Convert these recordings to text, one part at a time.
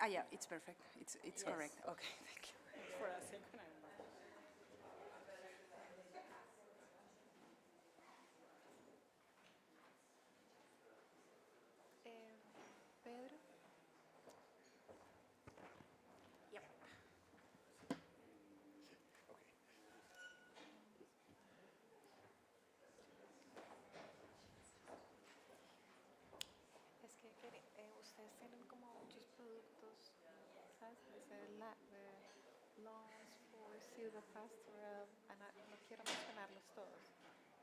yeah, it's perfect. It's Yes. correct. Okay, thank you. For a second, I'm not. Pedro? Yep. Okay. Es que ustedes tienen como muchos productos, ¿sabes? Desde de loans for silver pastoral, no quiero mencionarlos todos,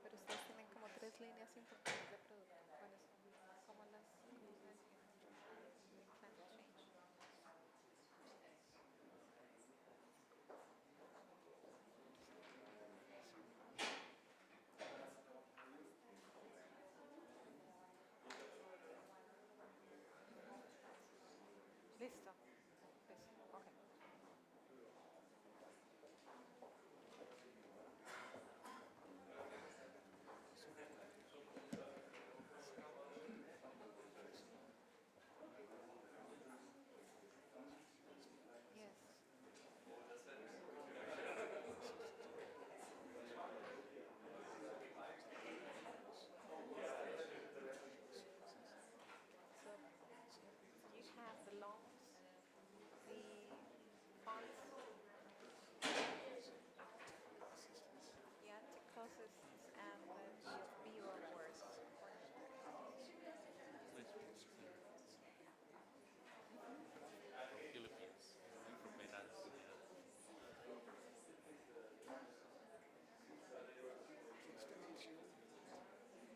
pero ustedes tienen como 3 líneas importantes de producto. ¿Cuáles son? ¿Cómo se definen? Plan to change. Listo. Listo. Ok. Yes. So you have the loans, the funds, the anti-causes, and the EFB awards. Philippines, Microfinance. Pleased to meet you.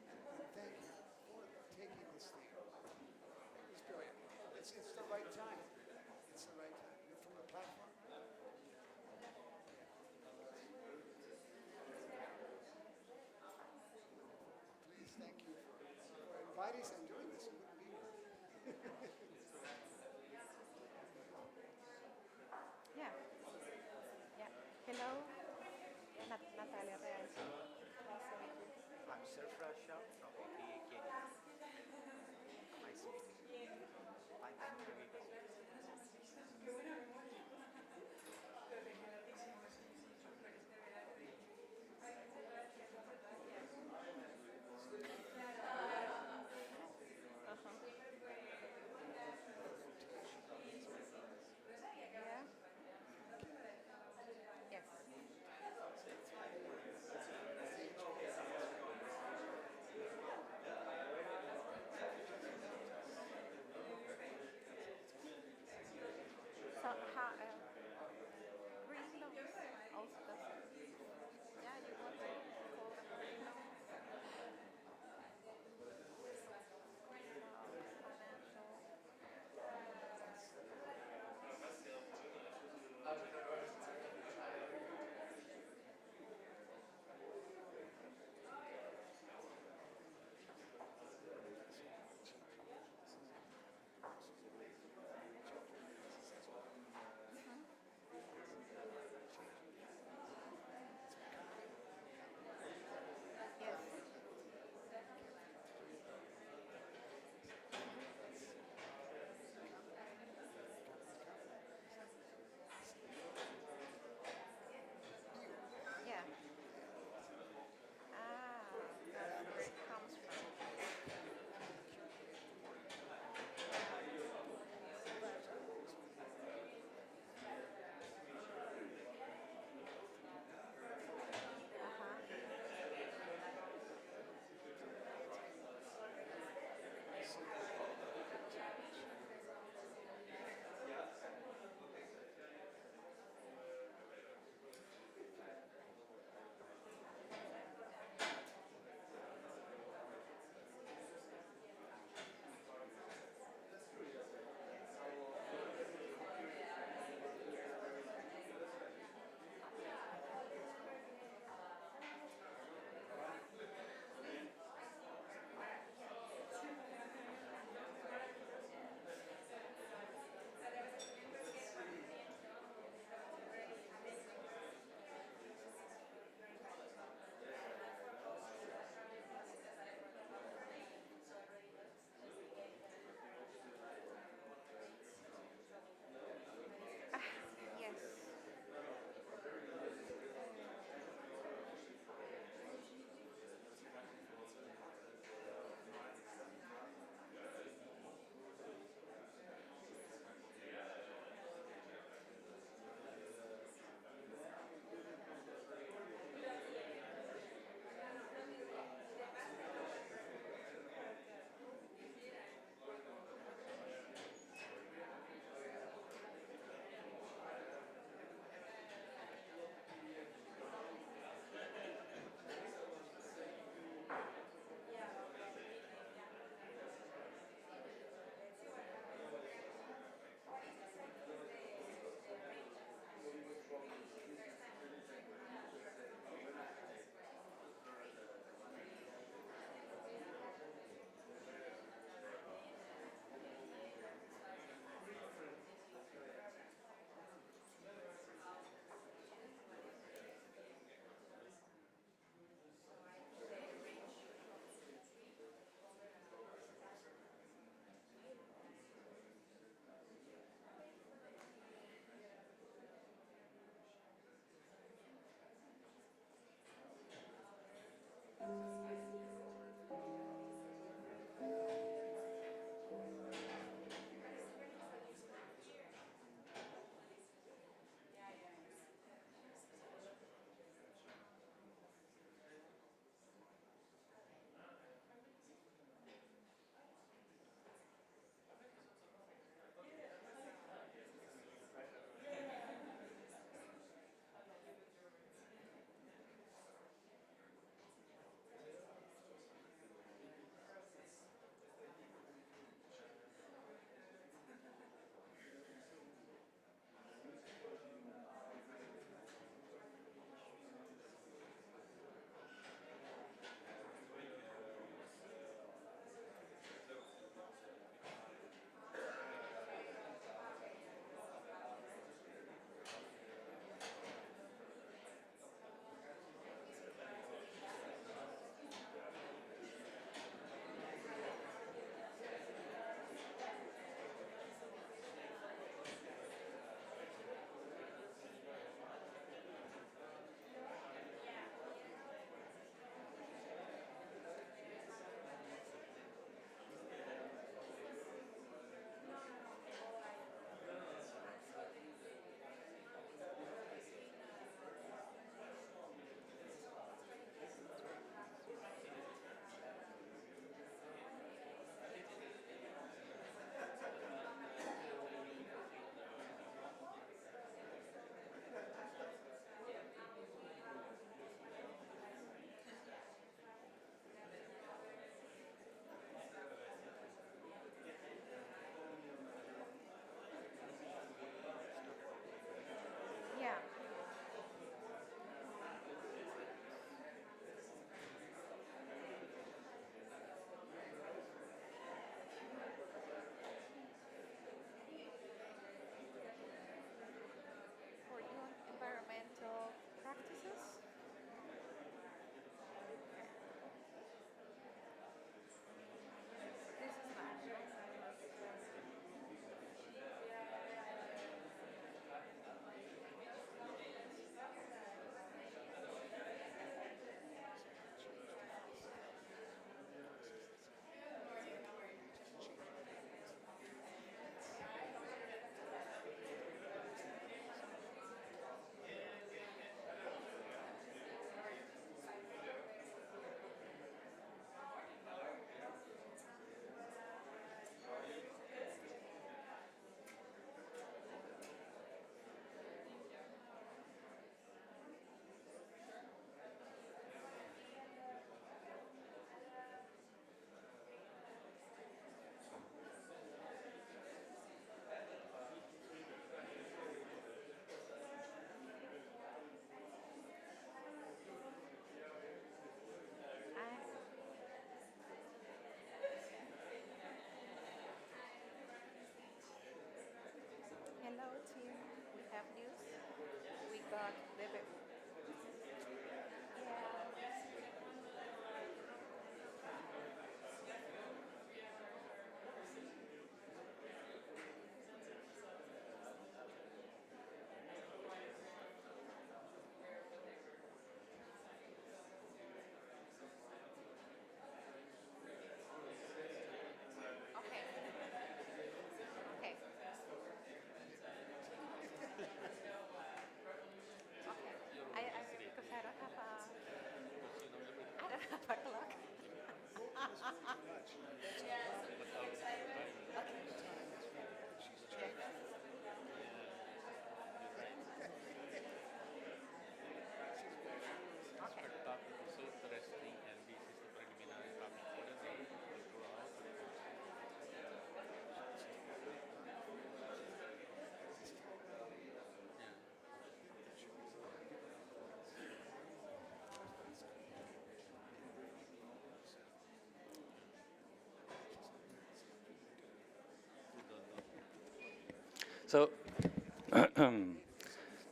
And thank you for taking this thing. It was brilliant. It's the right time. It's the right time. You're from the platform? Please, thank you for inviting us and doing this. You wouldn't be here. Yeah. Yeah. Hello. Natalia Realpe. Nice to meet you. I'm Sarfraz Shah from Keynote. Nice meeting you. Thanks for giving us. Yeah. Yes. about debe. Okay. Okay. Okay. Because I don't have a clock. Expert topic is so interesting, and this is the preliminary topic for the day. We'll go out with So,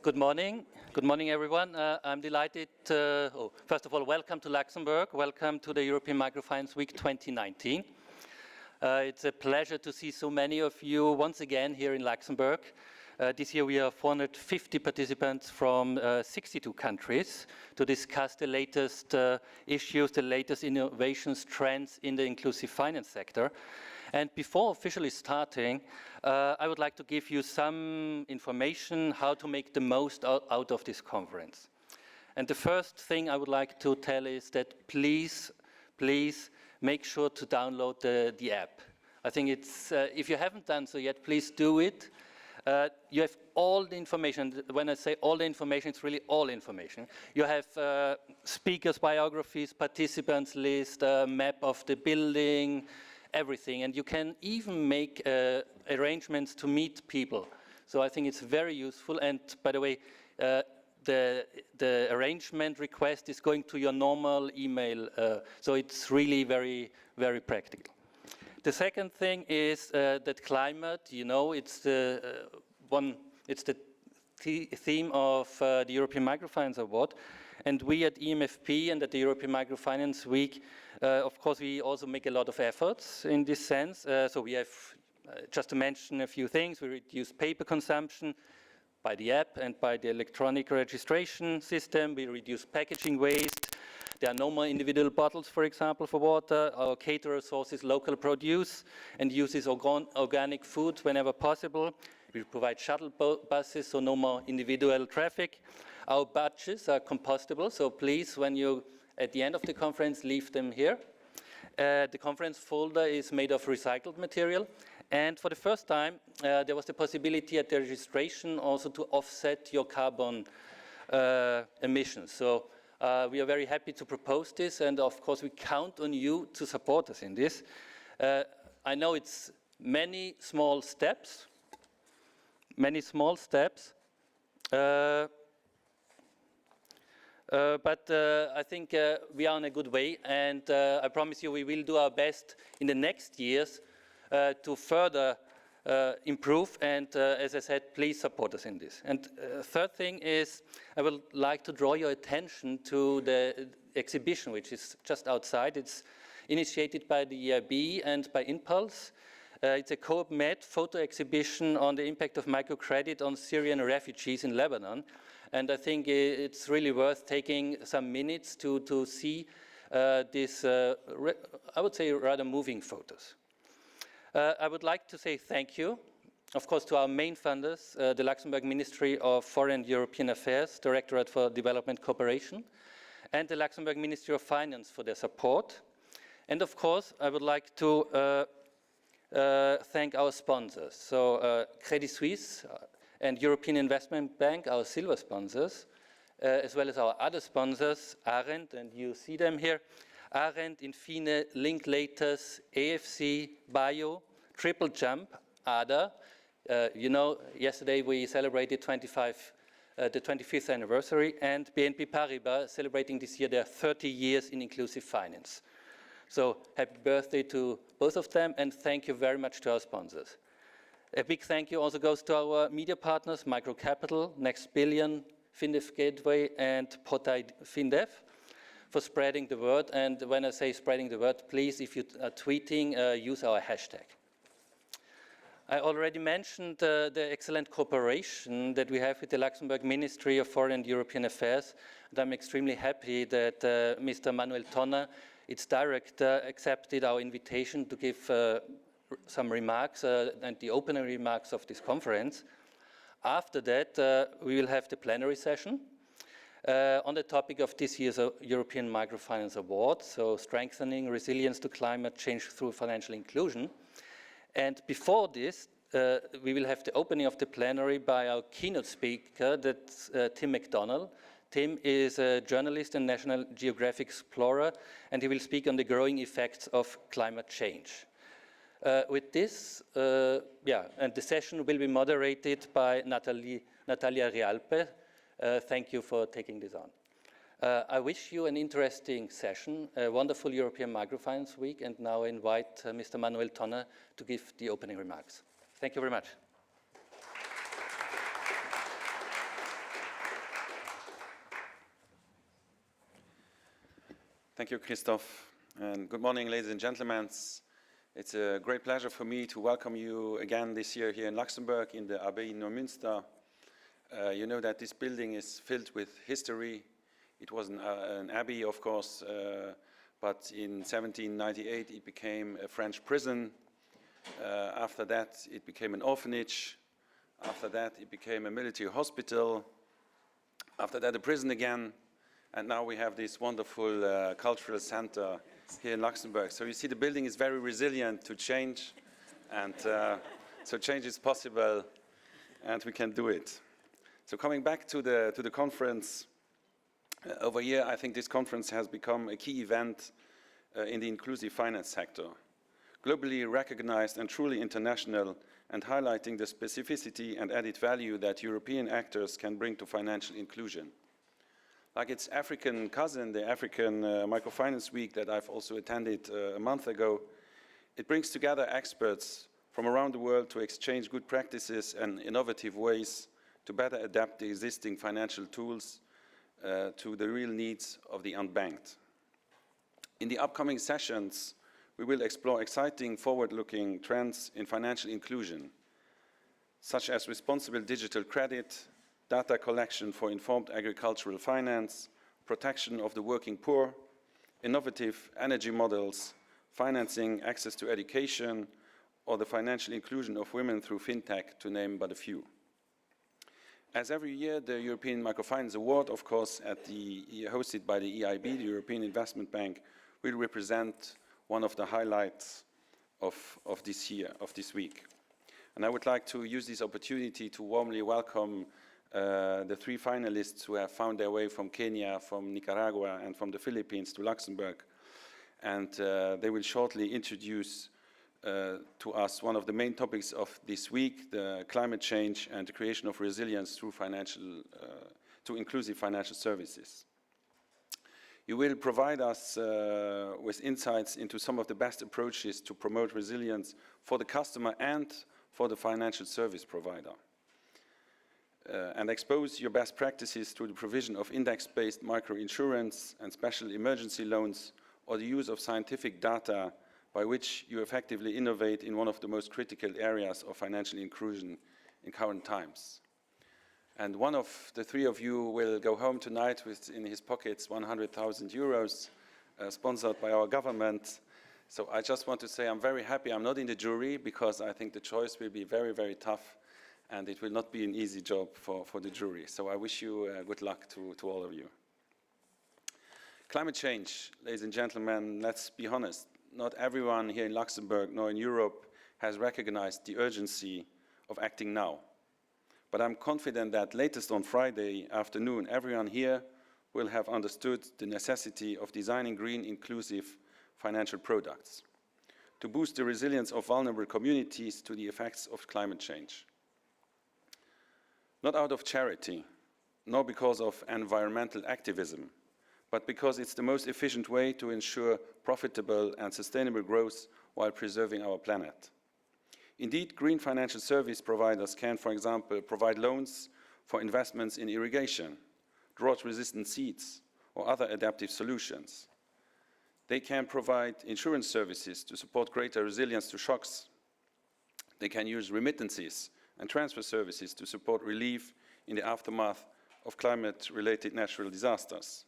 good morning. Good morning, everyone. I'm delighted. First of all, welcome to Luxembourg. Welcome to the European Microfinance Week 2019. It's a pleasure to see so many of you once again here in Luxembourg. This year we have 450 participants from 62 countries to discuss the latest issues, the latest innovations, trends in the inclusive finance sector. And before officially starting, I would like to give you some information how to make the most out of this conference. And the first thing I would like to tell is that please make sure to download the app. I think it's, if you haven't done so yet, please do it. You have all the information. When I say all the information, it's really all information. You have speakers' biographies, participants list, map of the building, everything. And you can even make arrangements to meet people. So I think it's very useful. And by the way, the arrangement request is going to your normal email. So it's really very, very practical. The second thing is that climate, you know, it's the theme of the European Microfinance Award. And we at EMFP and at the European Microfinance Week, of course, we also make a lot of efforts in this sense. So we have, just to mention a few things, we reduce paper consumption by the app and by the electronic registration system. We reduce packaging waste. There are no more individual bottles, for example, for water. Our caterer sources local produce and uses organic food whenever possible. We provide shuttle buses, so no more individual traffic. Our badges are compostable, so please, when you, at the end of the conference, leave them here. The conference folder is made of recycled material. And for the first time, there was the possibility at the registration also to offset your carbon emissions. So we are very happy to propose this, and of course we count on you to support us in this. I know it's many small steps, but I think we are on a good way, and I promise you we will do our best in the next years to further improve, and as I said, please support us in this. And third thing is, I would like to draw your attention to the exhibition, which is just outside. It's initiated by the EIB and by Impulse. It's a co-op-med photo exhibition on the impact of microcredit on Syrian refugees in Lebanon. And I think it's really worth taking some minutes to see this, I would say, rather moving photos. I would like to say thank you, of course, to our main funders, the Luxembourg Ministry of Foreign and European Affairs, Directorate for Development Cooperation, and the Luxembourg Ministry of Finance for their support. And of course, I would like to thank our sponsors. So Credit Suisse and European Investment Bank, our silver sponsors, as well as our other sponsors, Arendt, and you see them here, Arendt, Infine, Linklaters, AFC, Bio, Triple Jump, ADA. You know, yesterday we celebrated the 25th anniversary, and BNP Paribas celebrating this year their 30 years in inclusive finance. So happy birthday to both of them, and thank you very much to our sponsors. A big thank you also goes to our media partners, Microcapital, Next Billion, FinDev Gateway, and Portail FinDev for spreading the word. And when I say spreading the word, please, if you are tweeting, use our hashtag. I already mentioned the excellent cooperation that we have with the Luxembourg Ministry of Foreign and European Affairs, and I'm extremely happy that Mr. Manuel Tonnar, its director, accepted our invitation to give some remarks and the opening remarks of this conference. After that, we will have the plenary session on the topic of this year's European Microfinance Award, so strengthening resilience to climate change through financial inclusion. And before this, we will have the opening of the plenary by our keynote speaker, that's Tim McDonnell. Tim is a journalist and National Geographic explorer, and he will speak on the growing effects of climate change. With this, and the session will be moderated by Natalia Realpe. Thank you for taking this on. I wish you an interesting session, a wonderful European Microfinance Week, and now I invite Mr. Manuel Tonnar to give the opening remarks. Thank you very much. Thank you, Christoph, and good morning, ladies and gentlemen. It's a great pleasure for me to welcome you again this year here in Luxembourg in the Abbaye Neumünster. You know that this building is filled with history. It was an abbey, of course, but in 1798 it became a French prison. After that it became an orphanage. After that it became a military hospital. After that a prison again. And now we have this wonderful cultural center here in Luxembourg. So you see the building is very resilient to change. And so change is possible and we can do it. So coming back to the conference, over here, I think this conference has become a key event in the inclusive finance sector, globally recognized and truly international, and highlighting the specificity and added value that European actors can bring to financial inclusion. Like its African cousin, the African Microfinance Week that I've also attended a month ago, it brings together experts from around the world to exchange good practices and innovative ways to better adapt the existing financial tools to the real needs of the unbanked. In the upcoming sessions, we will explore exciting forward-looking trends in financial inclusion, such as responsible digital credit, data collection for informed agricultural finance, protection of the working poor, innovative energy models, financing access to education, or the financial inclusion of women through fintech, to name but a few. As every year, the European Microfinance Award, of course, hosted by the EIB, the European Investment Bank, will represent one of the highlights of this year, of this week. And I would like to use this opportunity to warmly welcome the 3 finalists who have found their way from Kenya, from Nicaragua, and from the Philippines to Luxembourg. And they will shortly introduce to us one of the main topics of this week, the climate change and the creation of resilience through inclusive financial services. You will provide us with insights into some of the best approaches to promote resilience for the customer and for the financial service provider. And expose your best practices through the provision of index-based microinsurance and special emergency loans, or the use of scientific data by which you effectively innovate in one of the most critical areas of financial inclusion in current times. And one of the 3 of you will go home tonight with in his pockets 100,000 euros, sponsored by our government. So I just want to say I'm very happy I'm not in the jury, because I think the choice will be very, very tough, and it will not be an easy job for the jury. So I wish you good luck to all of you. Climate change, ladies and gentlemen, let's be honest. Not everyone here in Luxembourg nor in Europe has recognized the urgency of acting now. But I'm confident that latest on Friday afternoon, everyone here will have understood the necessity of designing green, inclusive financial products to boost the resilience of vulnerable communities to the effects of climate change. Not out of charity, nor because of environmental activism, but because it's the most efficient way to ensure profitable and sustainable growth while preserving our planet. Indeed, green financial service providers can, for example, provide loans for investments in irrigation, drought-resistant seeds, or other adaptive solutions. They can provide insurance services to support greater resilience to shocks. They can use remittances and transfer services to support relief in the aftermath of climate-related natural disasters.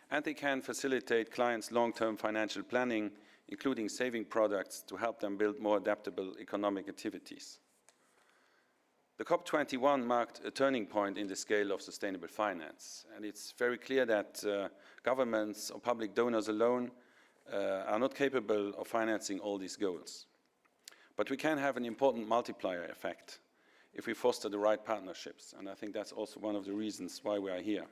And they can facilitate clients' long-term financial planning, including saving products to help them build more adaptable economic activities. The COP21 marked a turning point in the scale of sustainable finance, and it's very clear that governments or public donors alone are not capable of financing all these goals. But we can have an important multiplier effect if we foster the right partnerships, and I think that's also one of the reasons why we are here.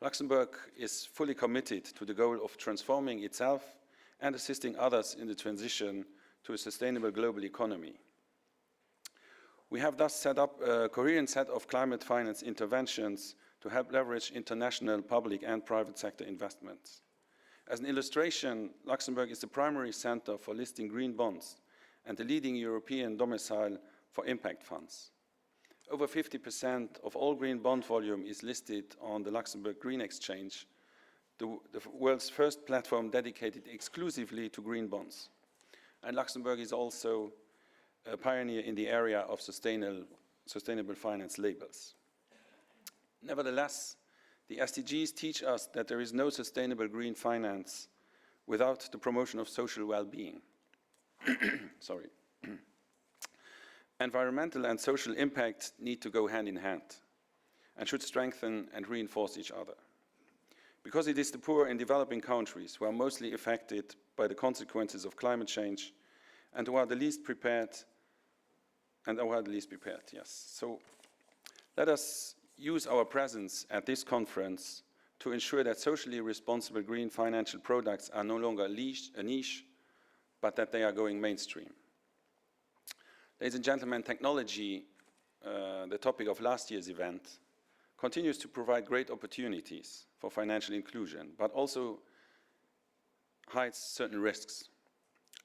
Luxembourg is fully committed to the goal of transforming itself and assisting others in the transition to a sustainable global economy. We have thus set up a coherent set of climate finance interventions to help leverage international public and private sector investments. As an illustration, Luxembourg is the primary center for listing green bonds and the leading European domicile for impact funds. Over 50% of all green bond volume is listed on the Luxembourg Green Exchange, the world's first platform dedicated exclusively to green bonds. And Luxembourg is also a pioneer in the area of sustainable finance labels. Nevertheless, the SDGs teach us that there is no sustainable green finance without the promotion of social well-being. Sorry. Environmental and social impact need to go hand in hand and should strengthen and reinforce each other. Because it is the poor in developing countries who are mostly affected by the consequences of climate change and who are the least prepared, yes. So let us use our presence at this conference to ensure that socially responsible green financial products are no longer a niche, but that they are going mainstream. Ladies and gentlemen, technology, the topic of last year's event, continues to provide great opportunities for financial inclusion, but also hides certain risks,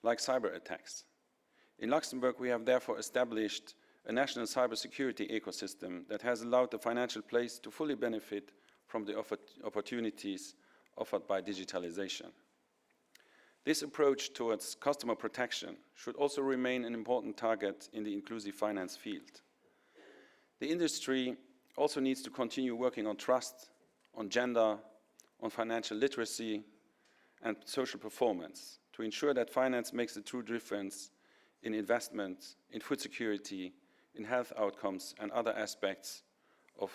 like cyber attacks. In Luxembourg, we have therefore established a national cybersecurity ecosystem that has allowed the financial place to fully benefit from the opportunities offered by digitalization. This approach towards customer protection should also remain an important target in the inclusive finance field. The industry also needs to continue working on trust, on gender, on financial literacy, and social performance to ensure that finance makes a true difference in investment, in food security, in health outcomes, and other aspects of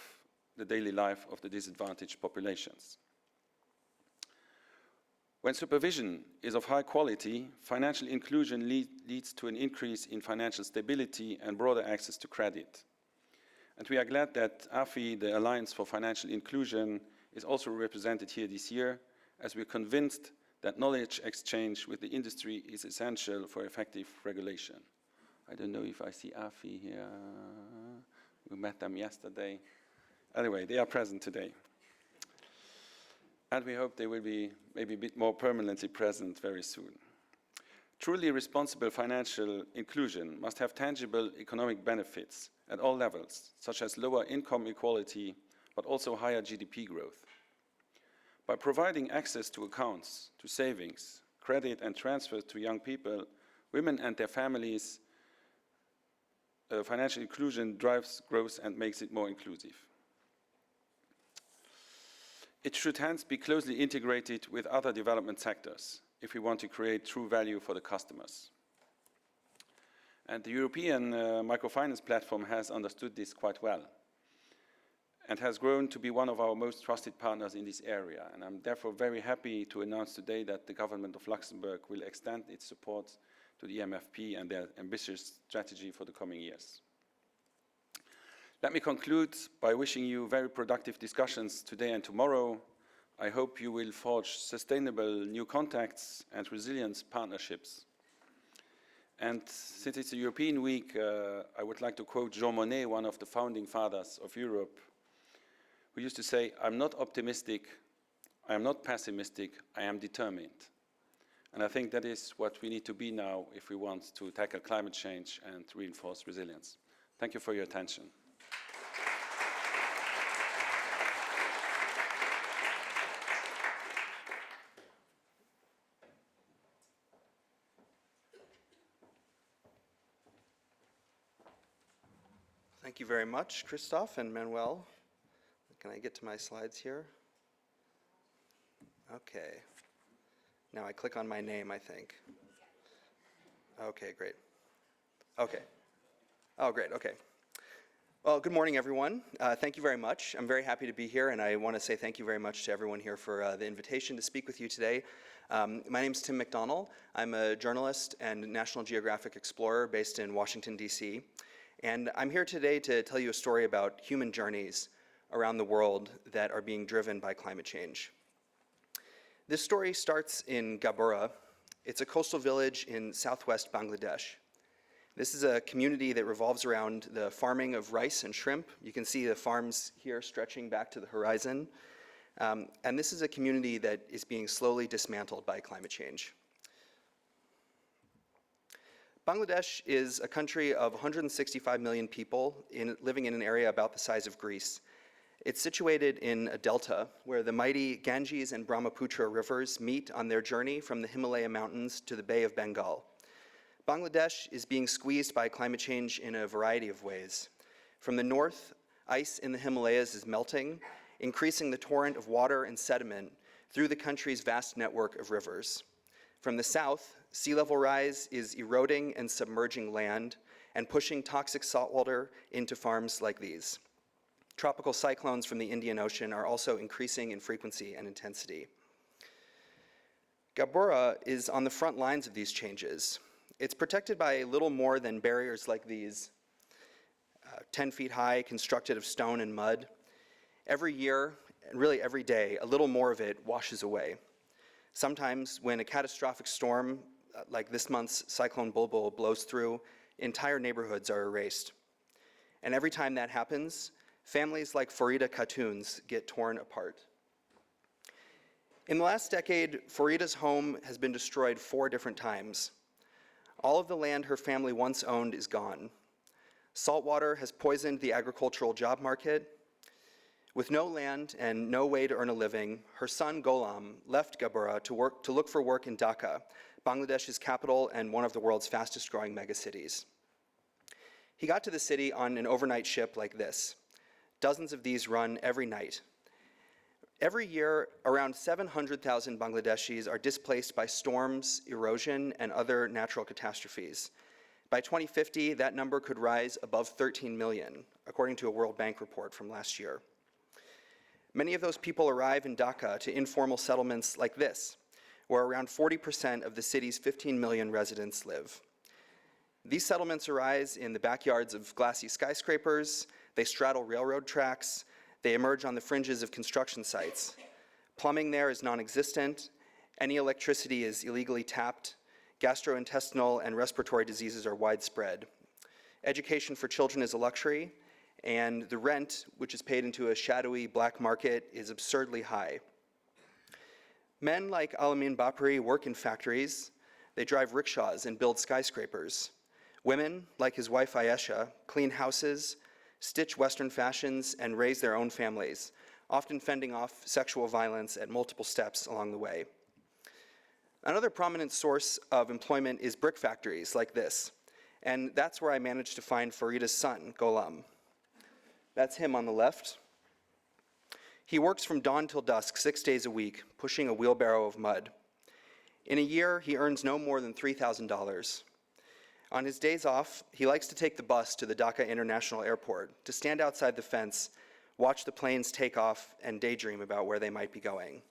the daily life of the disadvantaged populations. When supervision is of high quality, financial inclusion leads to an increase in financial stability and broader access to credit. And we are glad that AFI, the Alliance for Financial Inclusion, is also represented here this year, as we're convinced that knowledge exchange with the industry is essential for effective regulation. I don't know if I see AFI here. We met them yesterday. Anyway, they are present today. And we hope they will be maybe a bit more permanently present very soon. Truly responsible financial inclusion must have tangible economic benefits at all levels, such as lower income equality, but also higher GDP growth. By providing access to accounts, to savings, credit and transfers to young people, women and their families, financial inclusion drives growth and makes it more inclusive. It should hence be closely integrated with other development sectors if we want to create true value for the customers. And the European Microfinance Platform has understood this quite well and has grown to be one of our most trusted partners in this area. And I'm therefore very happy to announce today that the government of Luxembourg will extend its support to the EMFP and their ambitious strategy for the coming years. Let me conclude by wishing you very productive discussions today and tomorrow. I hope you will forge sustainable new contacts and resilience partnerships. And since it's a European week, I would like to quote Jean Monnet, one of the founding fathers of Europe, who used to say, "I'm not optimistic, I am not pessimistic, I am determined." And I think that is what we need to be now if we want to tackle climate change and reinforce resilience. Thank you for your attention. Thank you very much, Christoph and Manuel. Can I get to my slides here? Okay. Now I click on my name, I think. Okay, great. Okay. Oh, great, okay. Well, good morning, everyone. Thank you very much. I'm very happy to be here, and I want to say thank you very much to everyone here for the invitation to speak with you today. My name is Tim McDonnell. I'm a journalist and National Geographic explorer based in Washington, D.C. And I'm here today to tell you a story about human journeys around the world that are being driven by climate change. This story starts in Gabbura. It's a coastal village in southwest Bangladesh. This is a community that revolves around the farming of rice and shrimp. You can see the farms here stretching back to the horizon. And this is a community that is being slowly dismantled by climate change. Bangladesh is a country of 165 million people living in an area about the size of Greece. It's situated in a delta where the mighty Ganges and Brahmaputra rivers meet on their journey from the Himalaya mountains to the Bay of Bengal. Bangladesh is being squeezed by climate change in a variety of ways. From the north, ice in the Himalayas is melting, increasing the torrent of water and sediment through the country's vast network of rivers. From the south, sea level rise is eroding and submerging land and pushing toxic saltwater into farms like these. Tropical cyclones from the Indian Ocean are also increasing in frequency and intensity. Gabbura is on the front lines of these changes. It's protected by little more than barriers like these, 10 feet high, constructed of stone and mud. Every year, and really every day, a little more of it washes away. Sometimes when a catastrophic storm, like this month's Cyclone Bulbul, blows through, entire neighborhoods are erased. And every time that happens, families like Farida Khatun's get torn apart. In the last decade, Farida's home has been destroyed 4 different times. All of the land her family once owned is gone. Saltwater has poisoned the agricultural job market. With no land and no way to earn a living, her son Gholam left Gabbura to look for work in Dhaka, Bangladesh's capital and one of the world's fastest growing megacities. He got to the city on an overnight ship like this. Dozens of these run every night. Every year, around 700,000 Bangladeshis are displaced by storms, erosion, and other natural catastrophes. By 2050, that number could rise above 13 million, according to a World Bank report from last year. Many of those people arrive in Dhaka to informal settlements like this, where around 40% of the city's 15 million residents live. These settlements arise in the backyards of glassy skyscrapers, they straddle railroad tracks, they emerge on the fringes of construction sites. Plumbing there is non-existent, any electricity is illegally tapped, gastrointestinal and respiratory diseases are widespread. Education for children is a luxury, and the rent, which is paid into a shadowy black market, is absurdly high. Men like Alamin Bapri work in factories, they drive rickshaws and build skyscrapers. Women, like his wife Ayesha, clean houses, stitch Western fashions, and raise their own families, often fending off sexual violence at multiple steps along the way. Another prominent source of employment is brick factories like this, and that's where I managed to find Farida's son, Gholam. That's him on the left. He works from dawn till dusk, 6 days a week, pushing a wheelbarrow of mud. In a year, he earns no more than $3,000. On his days off, he likes to take the bus to the Dhaka International Airport to stand outside the fence, watch the planes take off, and daydream about where they might be going.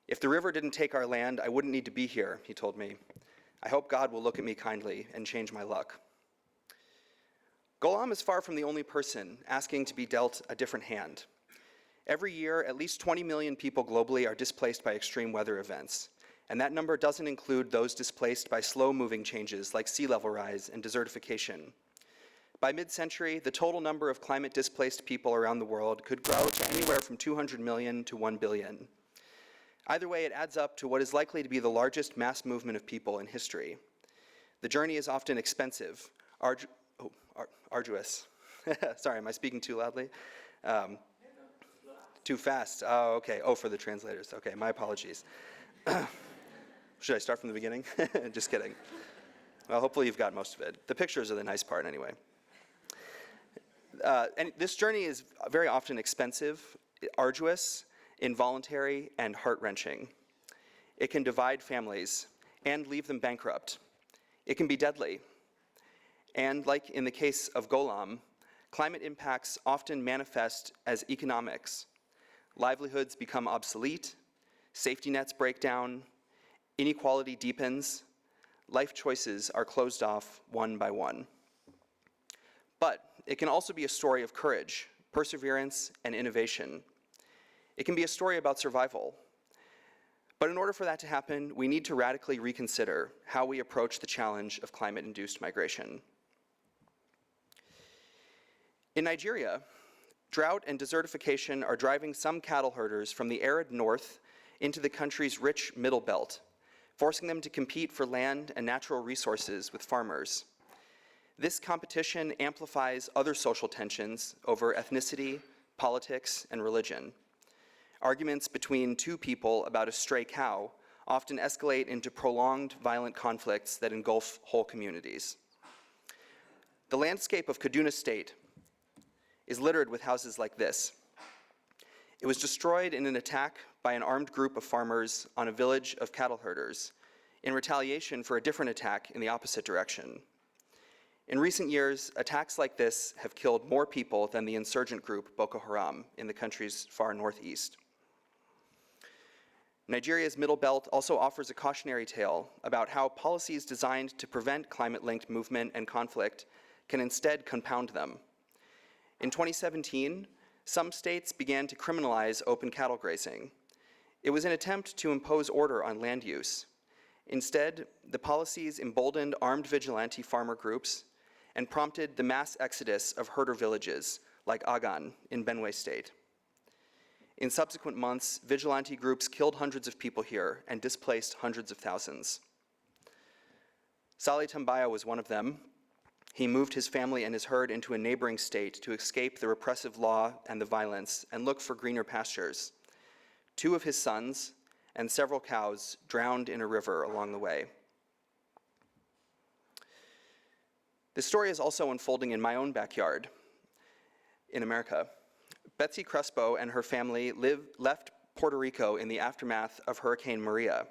If the river didn't take our land, I wouldn't need to be here, he told me. I hope God will look at me kindly and change my luck. Gholam is far from the only person asking to be dealt a different hand. Every year, at least 20 million people globally are displaced by extreme weather events, and that number doesn't include those displaced by slow-moving changes like sea level rise and desertification. By mid-century, the total number of climate-displaced people around the world could grow to anywhere from 200 million to 1 billion. Either way, it adds up to what is likely to be the largest mass movement of people in history. The journey is often expensive, arduous. Sorry, am I speaking too loudly? Too fast. Oh, okay. Oh, for the translators. Okay, my apologies. Should I start from the beginning? Just kidding. Well, hopefully you've got most of it. The pictures are the nice part anyway. And this journey is very often expensive, arduous, involuntary, and heart-wrenching. It can divide families and leave them bankrupt. It can be deadly. And like in the case of Golam, climate impacts often manifest as economics. Livelihoods become obsolete, safety nets break down, inequality deepens, life choices are closed off one by one. But it can also be a story of courage, perseverance, and innovation. It can be a story about survival. But in order for that to happen, we need to radically reconsider how we approach the challenge of climate-induced migration. In Nigeria, drought and desertification are driving some cattle herders from the arid north into the country's rich middle belt, forcing them to compete for land and natural resources with farmers. This competition amplifies other social tensions over ethnicity, politics, and religion. Arguments between two people about a stray cow often escalate into prolonged violent conflicts that engulf whole communities. The landscape of Kaduna State is littered with houses like this. It was destroyed in an attack by an armed group of farmers on a village of cattle herders in retaliation for a different attack in the opposite direction. In recent years, attacks like this have killed more people than the insurgent group Boko Haram in the country's far northeast. Nigeria's Middle Belt also offers a cautionary tale about how policies designed to prevent climate-linked movement and conflict can instead compound them. In 2017, some states began to criminalize open cattle grazing. It was an attempt to impose order on land use. Instead, the policies emboldened armed vigilante farmer groups and prompted the mass exodus of herder villages like Agan in Benue State. In subsequent months, vigilante groups killed hundreds of people here and displaced hundreds of thousands. Saleh Tambaya was one of them. He moved his family and his herd into a neighboring state to escape the repressive law and the violence and look for greener pastures. Two of his sons and several cows drowned in a river along the way. This story is also unfolding in my own backyard in America. Betsy Crespo and her family left Puerto Rico in the aftermath of Hurricane Maria.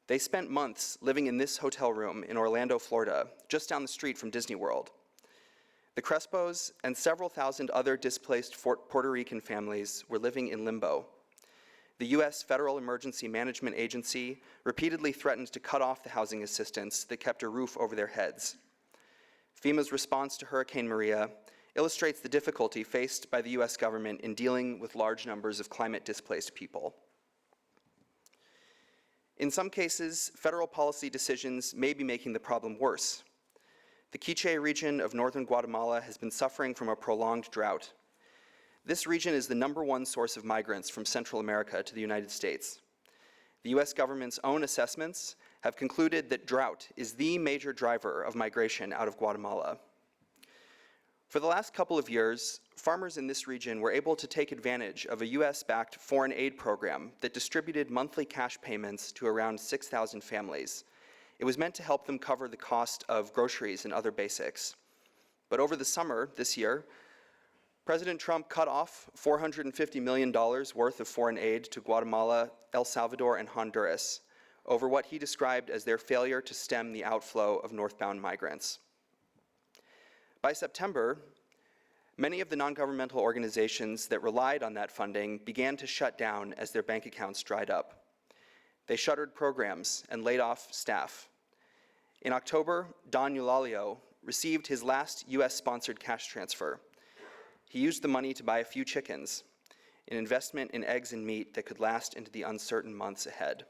They spent months living in this hotel room in Orlando, Florida, just down the street from Disney World. The Crespos and several thousand other displaced Puerto Rican families were living in limbo. The US Federal Emergency Management Agency repeatedly threatened to cut off the housing assistance that kept a roof over their heads. FEMA's response to Hurricane Maria illustrates the difficulty faced by the US government in dealing with large numbers of climate-displaced people. In some cases, federal policy decisions may be making the problem worse. The Quiche region of northern Guatemala has been suffering from a prolonged drought. This region is the #1 source of migrants from Central America to the United States. The US government's own assessments have concluded that drought is the major driver of migration out of Guatemala. For the last couple of years, farmers in this region were able to take advantage of a US-backed foreign aid program that distributed monthly cash payments to around 6,000 families. It was meant to help them cover the cost of groceries and other basics. But over the summer this year, President Trump cut off $450 million worth of foreign aid to Guatemala, El Salvador, and Honduras over what he described as their failure to stem the outflow of northbound migrants. By September, many of the non-governmental organizations that relied on that funding began to shut down as their bank accounts dried up. They shuttered programs and laid off staff. In October, Don Eulalio received his last US-sponsored cash transfer. He used the money to buy a few chickens, an investment in eggs and meat that could last into the uncertain months ahead.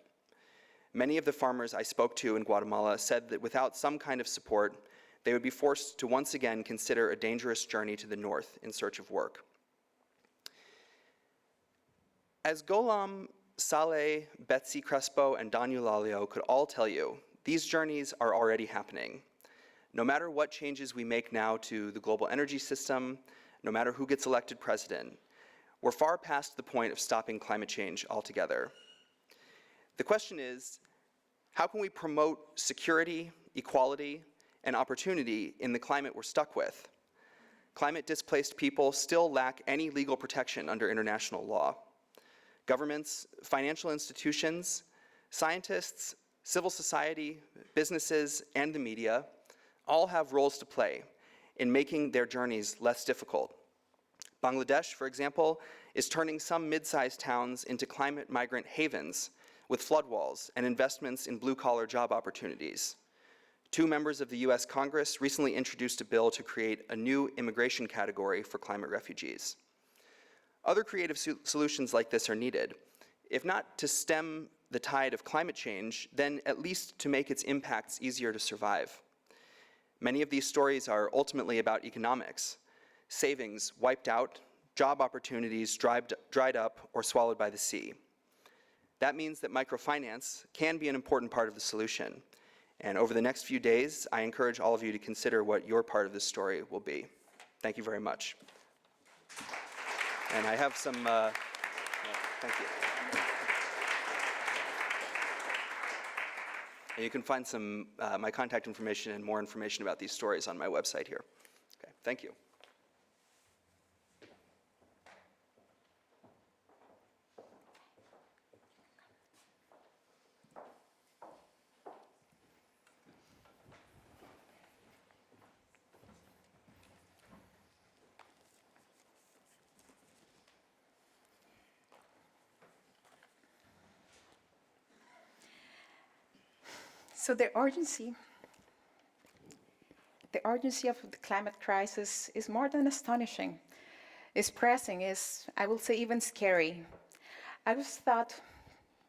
Many of the farmers I spoke to in Guatemala said that without some kind of support, they would be forced to once again consider a dangerous journey to the north in search of work. As Golam, Saleh, Betsy Crespo, and Don Eulalio could all tell you, these journeys are already happening. No matter what changes we make now to the global energy system, no matter who gets elected president, we're far past the point of stopping climate change altogether. The question is, how can we promote security, equality, and opportunity in the climate we're stuck with? climate-displaced people still lack any legal protection under international law. Governments, financial institutions, scientists, civil society, businesses, and the media all have roles to play in making their journeys less difficult. Bangladesh, for example, is turning some mid-sized towns into climate migrant havens with flood walls and investments in blue-collar job opportunities. 2 members of the US Congress recently introduced a bill to create a new immigration category for climate refugees. Other creative solutions like this are needed, if not to stem the tide of climate change, then at least to make its impacts easier to survive. Many of these stories are ultimately about economics, savings wiped out, job opportunities dried up or swallowed by the sea. That means that microfinance can be an important part of the solution. And over the next few days, I encourage all of you to consider what your part of this story will be. Thank you very much. And I have some, thank you. And you can find some, my contact information and more information about these stories on my website here. Okay, thank you. So the urgency of the climate crisis is more than astonishing. It's pressing, is, I will say, even scary. I was taught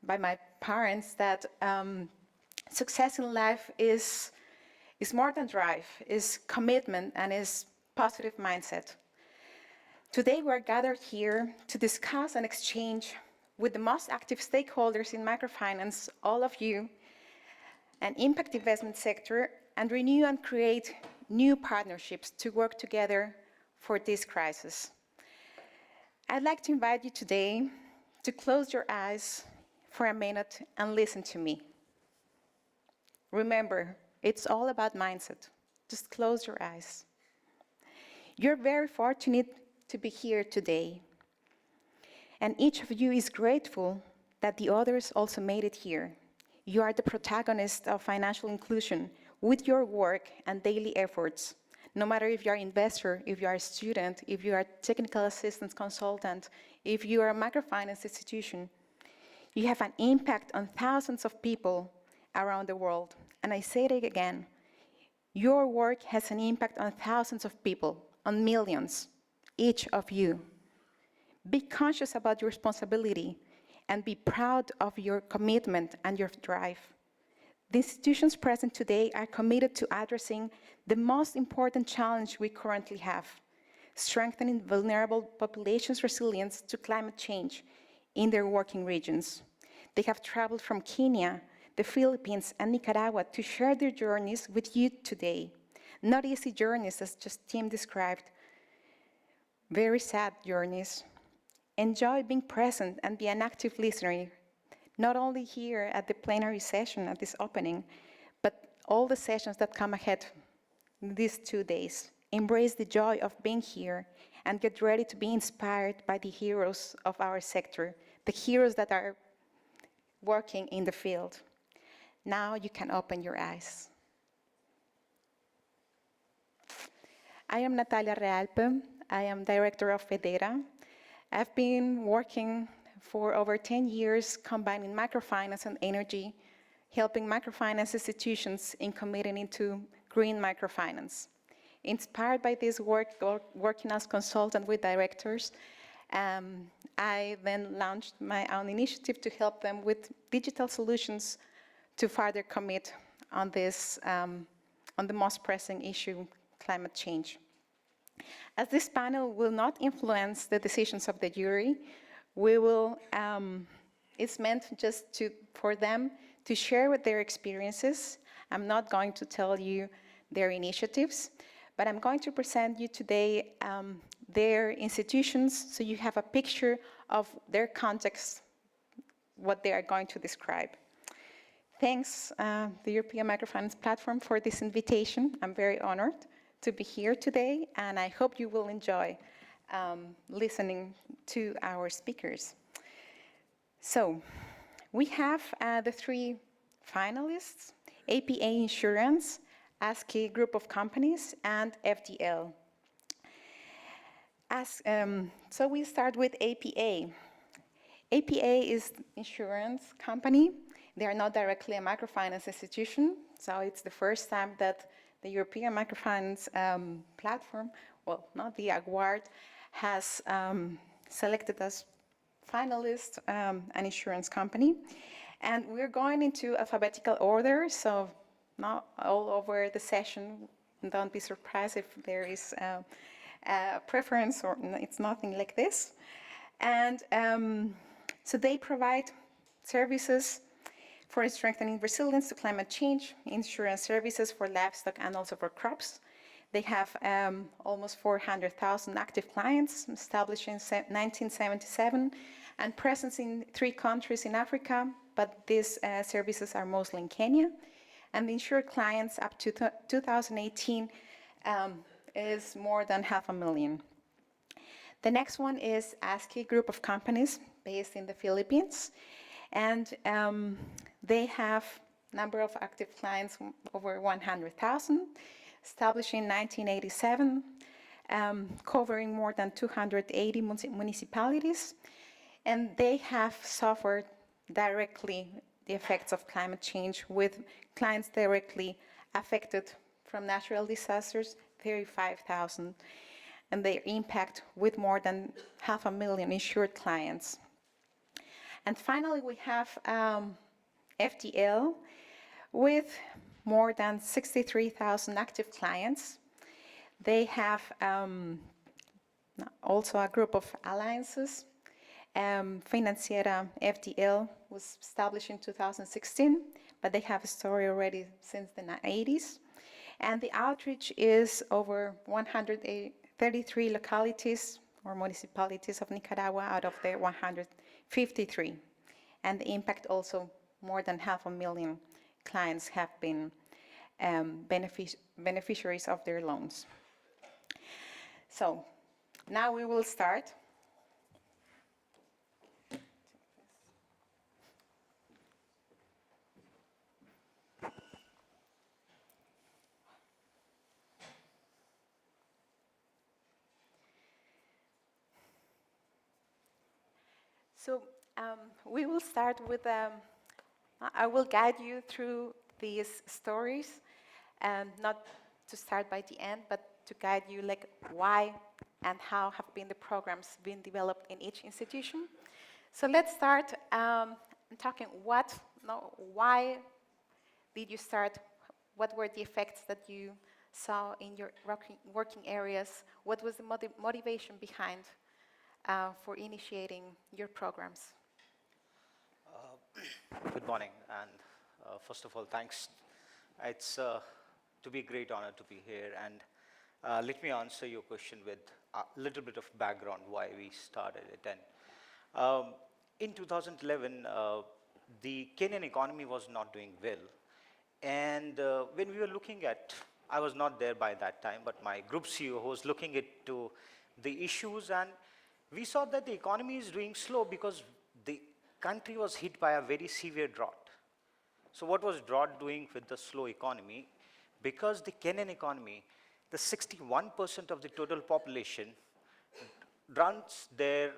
by my parents that success in life is more than drive, is commitment, and is positive mindset. Today we're gathered here to discuss and exchange with the most active stakeholders in microfinance, all of you, an impact investment sector, and renew and create new partnerships to work together for this crisis. I'd like to invite you today to close your eyes for a minute and listen to me. Remember, it's all about mindset. Just close your eyes. You're very fortunate to be here today, and each of you is grateful that the others also made it here. You are the protagonist of financial inclusion with your work and daily efforts. No matter if you are an investor, if you are a student, if you are a technical assistance consultant, if you are a microfinance institution, you have an impact on thousands of people around the world. And I say it again, your work has an impact on thousands of people, on millions, each of you. Be conscious about your responsibility and be proud of your commitment and your drive. The institutions present today are committed to addressing the most important challenge we currently have, strengthening vulnerable populations' resilience to climate change in their working regions. They have traveled from Kenya, the Philippines, and Nicaragua to share their journeys with you today. Not easy journeys, as just Tim described, very sad journeys. Enjoy being present and be an active listener, not only here at the plenary session at this opening, but all the sessions that come ahead these 2 days. Embrace the joy of being here and get ready to be inspired by the heroes of our sector, the heroes that are working in the field. Now you can open your eyes. I am Natalia Realpe. I am director of HEDERA. I've been working for over 10 years combining microfinance and energy, helping microfinance institutions in committing into green microfinance. Inspired by this work, working as consultant with directors, I then launched my own initiative to help them with digital solutions to further commit on this, on the most pressing issue, climate change. As this panel will not influence the decisions of the jury, we will, it's meant just for them to share with their experiences. I'm not going to tell you their initiatives, but I'm going to present you today their institutions so you have a picture of their context, what they are going to describe. Thanks, the European Microfinance Platform, for this invitation. I'm very honored to be here today, and I hope you will enjoy listening to our speakers. So, we have the three finalists: APA Insurance, ASKI Group of Companies, and FDL. So we start with APA. APA is insurance company. They are not directly a microfinance institution, so it's the first time that the European Microfinance Platform, well, not the award, has selected as finalist an insurance company. And we're going into alphabetical order, so not all over the session. Don't be surprised if there is a preference, or it's nothing like this. And so they provide services for strengthening resilience to climate change, insurance services for livestock and also for crops. They have almost 400,000 active clients, established in 1977, and presence in 3 countries in Africa, but these services are mostly in Kenya. And the insured clients up to 2018 is more than 500,000. The next one is ASKI Group of Companies based in the Philippines. And they have number of active clients over 100,000, established in 1987, covering more than 280 municipalities. And they have suffered directly the effects of climate change, with clients directly affected from natural disasters, 35,000, and their impact with more than 500,000 insured clients. And finally, we have FDL with more than 63,000 active clients. They have also a group of alliances. Financiera FDL was established in 2016, but they have a story already since the 80s. And the outreach is over 133 localities or municipalities of Nicaragua out of the 153. And the impact also, more than 500,000 clients have been beneficiaries of their loans. So now we will start. So we will start with, I will guide you through these stories, and not to start by the end, but to guide you like why and how have been the programs been developed in each institution. So let's start talking why did you start? What were the effects that you saw in your working areas? What was the motivation behind for initiating your programs? Good morning, and first of all, thanks. It's to be a great honor to be here, and let me answer your question with a little bit of background why we started it. And in 2011, the Kenyan economy was not doing well, and when we were looking at, I was not there by that time, but my group CEO was looking into the issues, and we saw that the economy is doing slow because the country was hit by a very severe drought. So what was drought doing with the slow economy? Because the Kenyan economy, the 61% of the total population runs their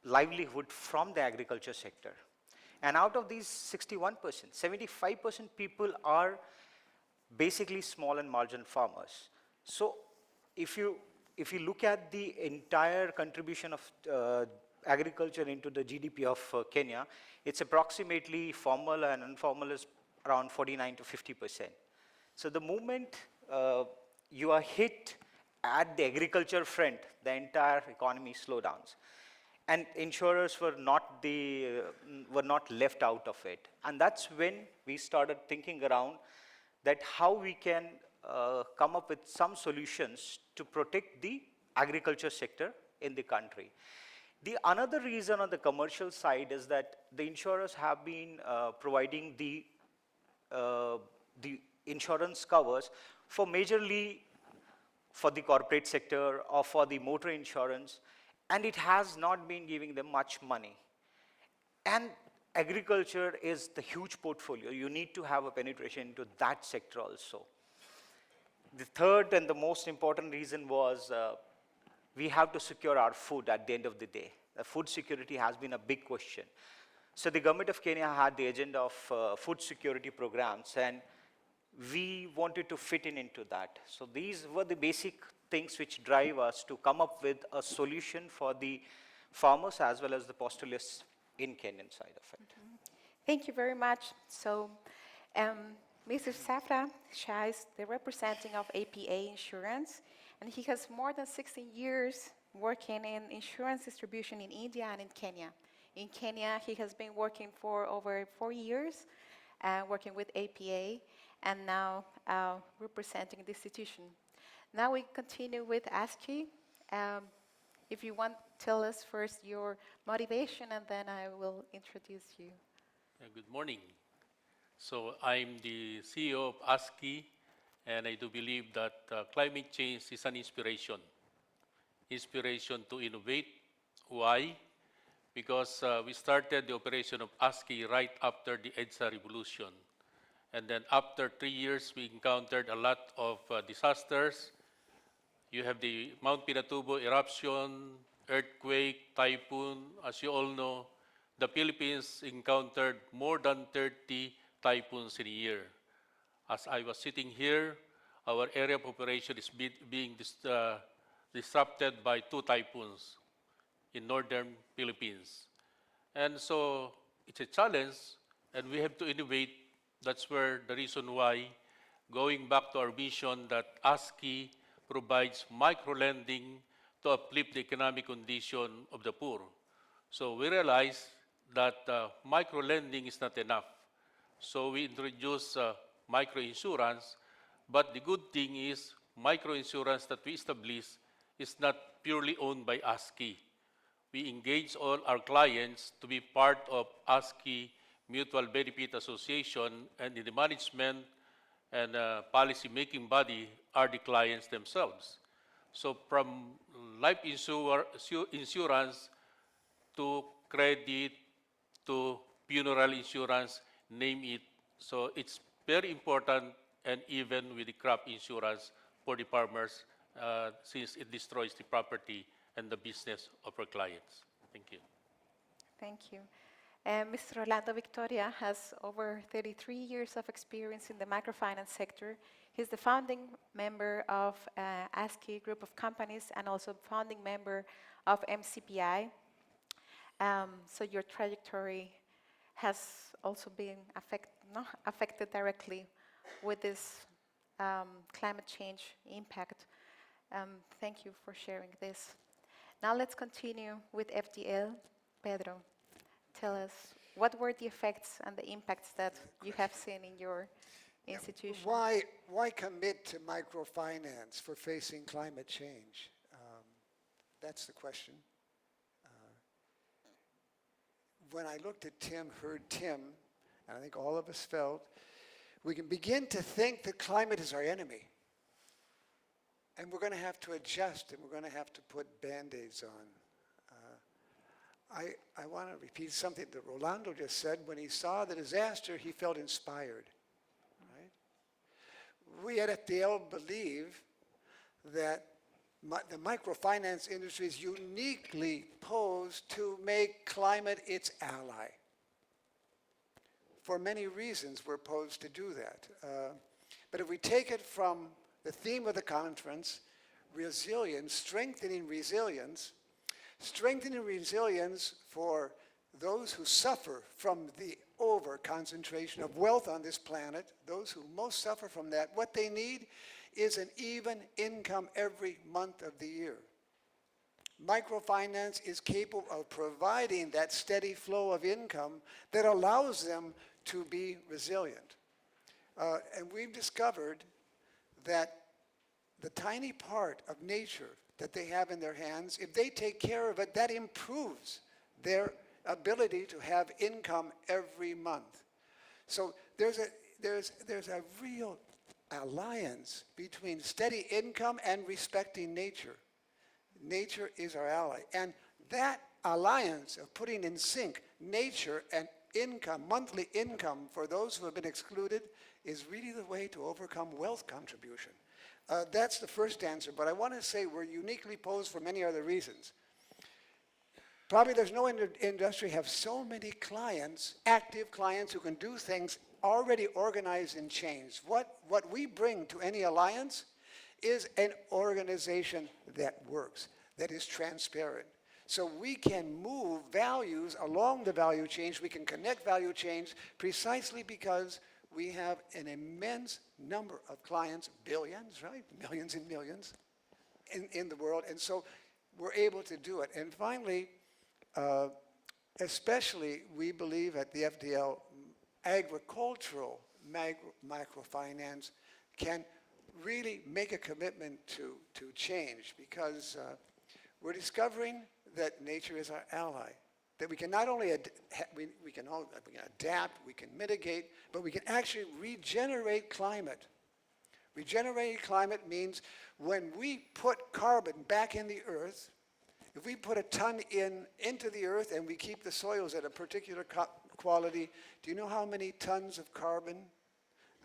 livelihood from the agriculture sector. And out of these 61%, 75% people are basically small and marginal farmers. So if you look at the entire contribution of agriculture into the GDP of Kenya, it's approximately formal and informal is around 49 to 50%. So the moment you are hit at the agriculture front, the entire economy slows down. And insurers were not left out of it. And that's when we started thinking around that how we can come up with some solutions to protect the agriculture sector in the country. The another reason on the commercial side is that the insurers have been providing the insurance covers for majorly for the corporate sector or for the motor insurance, and it has not been giving them much money. And agriculture is the huge portfolio. You need to have a penetration into that sector also. The third and the most important reason was we have to secure our food at the end of the day. Food security has been a big question. So the government of Kenya had the agenda of food security programs, and we wanted to fit into that. So these were the basic things which drive us to come up with a solution for the farmers as well as the pastoralists in Kenyan side of it. Thank you very much. So, Mr. Safra Shah is the representative of APA Insurance, and he has more than 16 years working in insurance distribution in India and in Kenya. In Kenya, he has been working for over 4 years, working with APA, and now representing the institution. Now we continue with ASKI. If you want, tell us first your motivation, and then I will introduce you. Good morning. So I'm the CEO of ASKI, and I do believe that climate change is an inspiration. Inspiration to innovate. Why? Because we started the operation of ASKI right after the EDSA revolution. And then after 3 years, we encountered a lot of disasters. You have the Mount Pinatubo eruption, earthquake, typhoon. As you all know, the Philippines encountered more than 30 typhoons in a year. As I was sitting here, our area of operation is being disrupted by 2 typhoons in northern Philippines. And so it's a challenge, and we have to innovate. That's where the reason why, going back to our vision that ASKI provides micro-lending to uplift the economic condition of the poor. So we realized that micro-lending is not enough. So we introduced micro-insurance, but the good thing is micro-insurance that we established is not purely owned by ASKI. We engage all our clients to be part of ASKI Mutual Benefit Association, and in the management and policy-making body are the clients themselves. So from life insurance to credit to funeral insurance, name it. So it's very important, and even with the crop insurance for the farmers, since it destroys the property and the business of our clients. Thank you. Thank you. Mr. Rolando Victoria has over 33 years of experience in the microfinance sector. He's the founding member of ASKI Group of Companies and also founding member of MCPI. So your trajectory has also been affected directly with this climate change impact. Thank you for sharing this. Now let's continue with FDL. Pedro, tell us, what were the effects and the impacts that you have seen in your institution? Why commit to microfinance for facing climate change? That's the question. When I looked at Tim, heard Tim, and I think all of us felt, we can begin to think that climate is our enemy. And we're going to have to adjust, and we're going to have to put Band-Aids on. I want to repeat something that Rolando just said. When he saw the disaster, he felt inspired. Right? We at FDL believe that the microfinance industry is uniquely posed to make climate its ally. For many reasons, we're posed to do that. But if we take it from the theme of the conference, resilience, strengthening resilience for those who suffer from the over-concentration of wealth on this planet, those who most suffer from that, what they need is an even income every month of the year. Microfinance is capable of providing that steady flow of income that allows them to be resilient. And we've discovered that the tiny part of nature that they have in their hands, if they take care of it, that improves their ability to have income every month. So there's a real alliance between steady income and respecting nature. Nature is our ally. And that alliance of putting in sync nature and income, monthly income for those who have been excluded is really the way to overcome wealth contribution. That's the first answer, but I want to say we're uniquely posed for many other reasons. Probably there's no industry have so many clients, active clients who can do things already organized and changed. What we bring to any alliance is an organization that works, that is transparent. So we can move values along the value chain, we can connect value chains precisely because we have an immense number of clients, billions, right? Millions and millions in the world, and so we're able to do it. And finally, especially we believe at the FDL, agricultural microfinance can really make a commitment to change because we're discovering that nature is our ally. That we can not only we can adapt, we can mitigate, but we can actually regenerate climate. Regenerating climate means when we put carbon back in the earth, if we put a ton into the earth and we keep the soils at a particular quality, do you know how many tons of carbon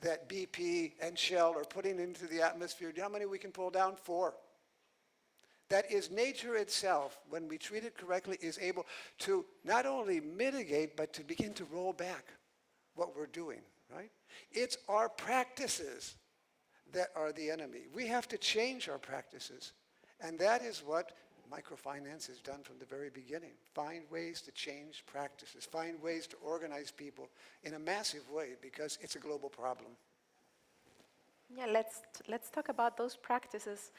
that BP and Shell are putting into the atmosphere? Do you know how many we can pull down? 4. That is nature itself, when we treat it correctly, is able to not only mitigate, but to begin to roll back what we're doing, right? It's our practices that are the enemy. We have to change our practices. And that is what microfinance has done from the very beginning. Find ways to change practices, find ways to organize people in a massive way because it's a global problem. Yeah, let's talk about those practices.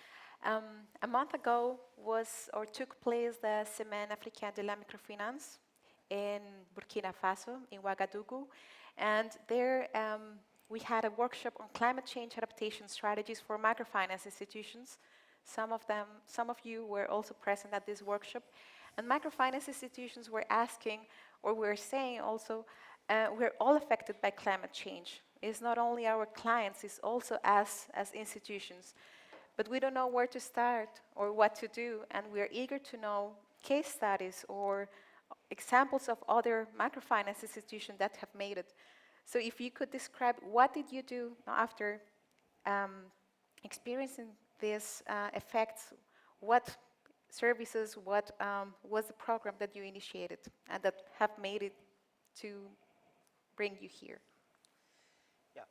A month ago took place the Semaine Africaine de la Microfinance in Burkina Faso, in Ouagadougou, and there we had a workshop on climate change adaptation strategies for microfinance institutions. Some of you were also present at this workshop, and microfinance institutions were asking, or were saying also, we're all affected by climate change. It's not only our clients, it's also us as institutions. But we don't know where to start or what to do, and we're eager to know case studies or examples of other microfinance institutions that have made it. So if you could describe what did you do after experiencing these effects, what services, what was the program that you initiated and that have made it to bring you here? Yeah,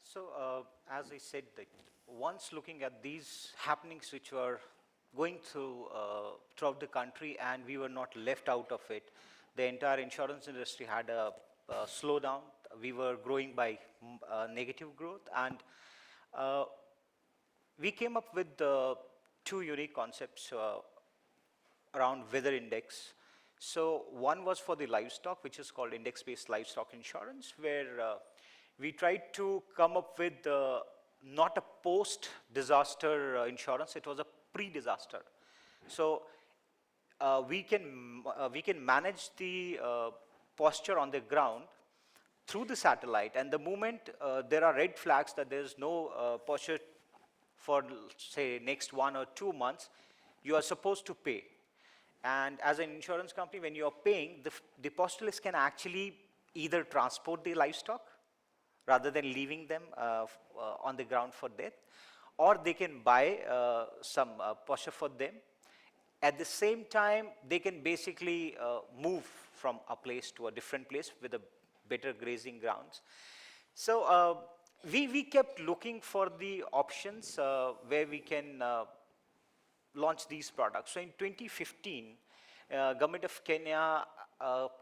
so as I said, that once looking at these happenings which were going throughout the country and we were not left out of it, the entire insurance industry had a slowdown. We were growing by negative growth, and we came up with 2 unique concepts around weather index. So one was for the livestock, which is called index-based livestock insurance, where we tried to come up with not a post-disaster insurance, it was a pre-disaster. So we can manage the posture on the ground through the satellite, and the moment there are red flags that there is no posture for, say, next 1 or 2 months, you are supposed to pay. And as an insurance company, when you are paying, the posturalist can actually either transport the livestock rather than leaving them on the ground for death, or they can buy some posture for them. At the same time, they can basically move from a place to a different place with a better grazing grounds. So we kept looking for the options where we can launch these products. So in 2015, government of Kenya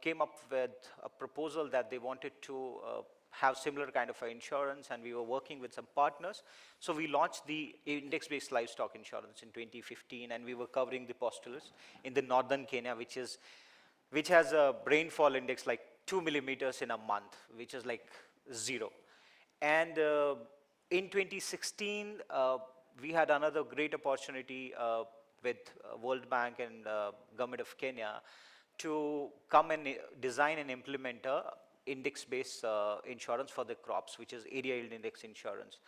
came up with a proposal that they wanted to have similar kind of insurance, and we were working with some partners. So we launched the index-based livestock insurance in 2015, and we were covering the pastoralists in the northern Kenya, which has a rainfall index like 2 millimeters in a month, which is like 0. And in 2016, we had another great opportunity with World Bank and Government of Kenya to come and design and implement a index-based insurance for the crops, which is area yield index insurance.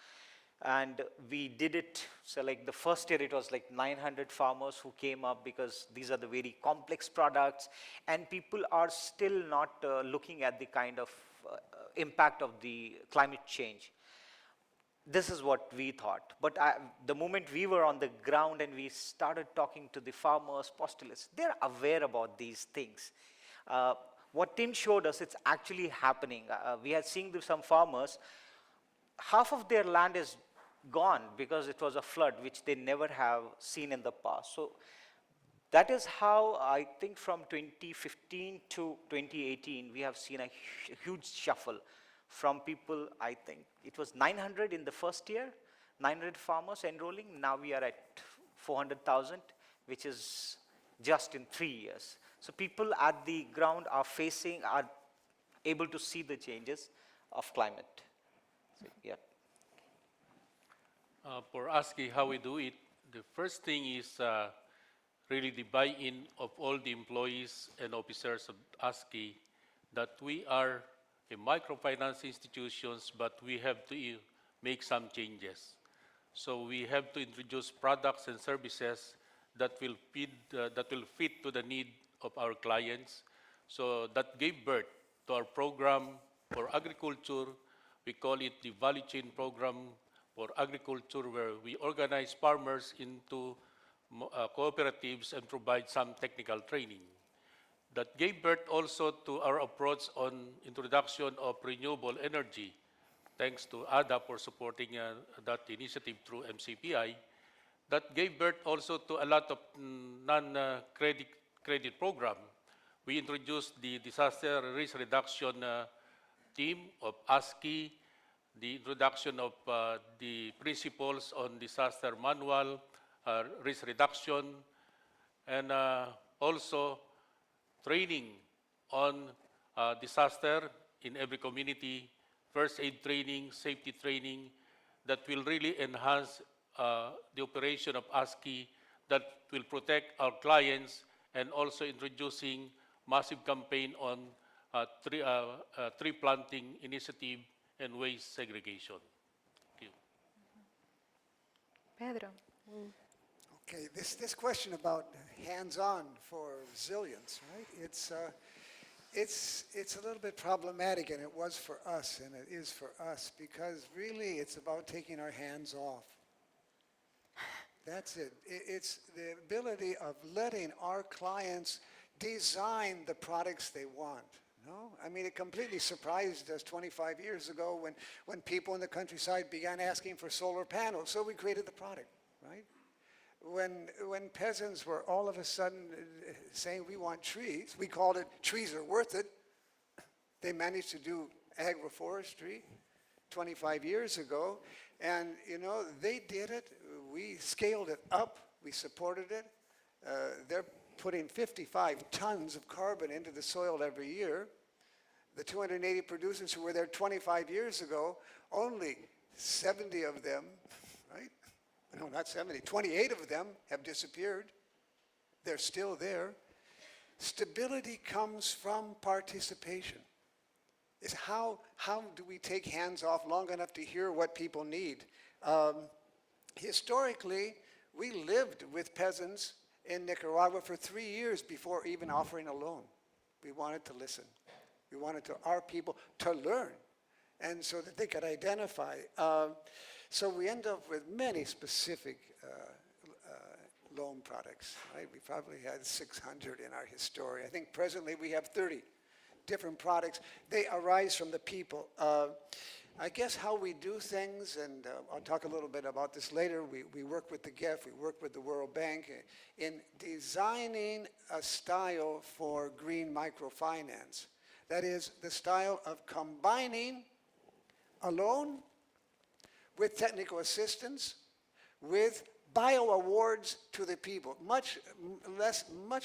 And we did it, so like the first year it was like 900 farmers who came up because these are the very complex products and people are still not looking at the kind of impact of the climate change. This is what we thought. But the moment we were on the ground and we started talking to the farmers, postulates, they're aware about these things. What Tim showed us, it's actually happening. We had seen some farmers, half of their land is gone because it was a flood, which they never have seen in the past. So that is how I think from 2015 to 2018, we have seen a huge shuffle from people. I think it was 900 in the first year, 900 farmers enrolling. Now we are at 400,000, which is just in 3 years. So people at the ground are able to see the changes of climate. So, yeah. For ASKI, how we do it, the first thing is really the buy-in of all the employees and officers of ASKI that we are a microfinance institutions, but we have to make some changes. So we have to introduce products and services that will fit to the need of our clients. So that gave birth to our program for agriculture. We call it the Value Chain Program for Agriculture, where we organize farmers into cooperatives and provide some technical training. That gave birth also to our approach on introduction of renewable energy. Thanks to ADA for supporting that initiative through MCPI. That gave birth also to a lot of non-credit program. We introduced the disaster risk reduction team of ASKI, the introduction of the principles on disaster manual, risk reduction, and also training on disaster in every community, first aid training, safety training, that will really enhance the operation of ASKI, that will protect our clients, and also introducing massive campaign on tree planting initiative and waste segregation. Thank you. Pedro. Okay, this question about hands-on for resilience, right? It's a little bit problematic, and it was for us, and it is for us, because really it's about taking our hands off. That's it. It's the ability of letting our clients design the products they want. No? I mean, it completely surprised us 25 years ago when people in the countryside began asking for solar panels, so we created the product, right? When peasants were all of a sudden saying we want trees, we called it trees are worth it. They managed to do agroforestry 25 years ago, and you know, they did it. We scaled it up, we supported it. They're putting 55 tons of carbon into the soil every year. The 280 producers who were there 25 years ago, only 70 of them, right? No, not 70, 28 of them have disappeared. They're still there. Stability comes from participation. It's how do we take hands off long enough to hear what people need? Historically, we lived with peasants in Nicaragua for 3 years before even offering a loan. We wanted to listen. We wanted our people to learn, and so that they could identify. So we end up with many specific loan products, right? We probably had 600 in our history. I think presently we have 30 different products. They arise from the people. I guess how we do things, and I'll talk a little bit about this later, we work with the GEF, we work with the World Bank in designing a style for green microfinance. That is the style of combining a loan with technical assistance, with bio awards to the people. Much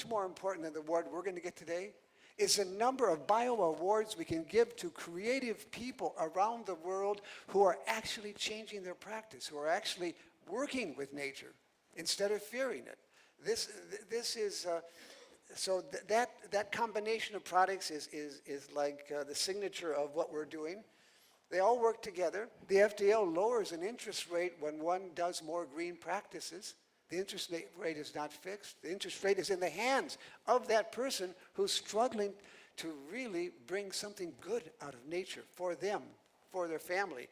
more important than the award we're going to get today is the number of bio awards we can give to creative people around the world who are actually changing their practice, who are actually working with nature instead of fearing it. This is so that combination of products is like the signature of what we're doing. They all work together. The FDL lowers an interest rate when one does more green practices. The interest rate is not fixed. The interest rate is in the hands of that person who's struggling to really bring something good out of nature for them, for their family.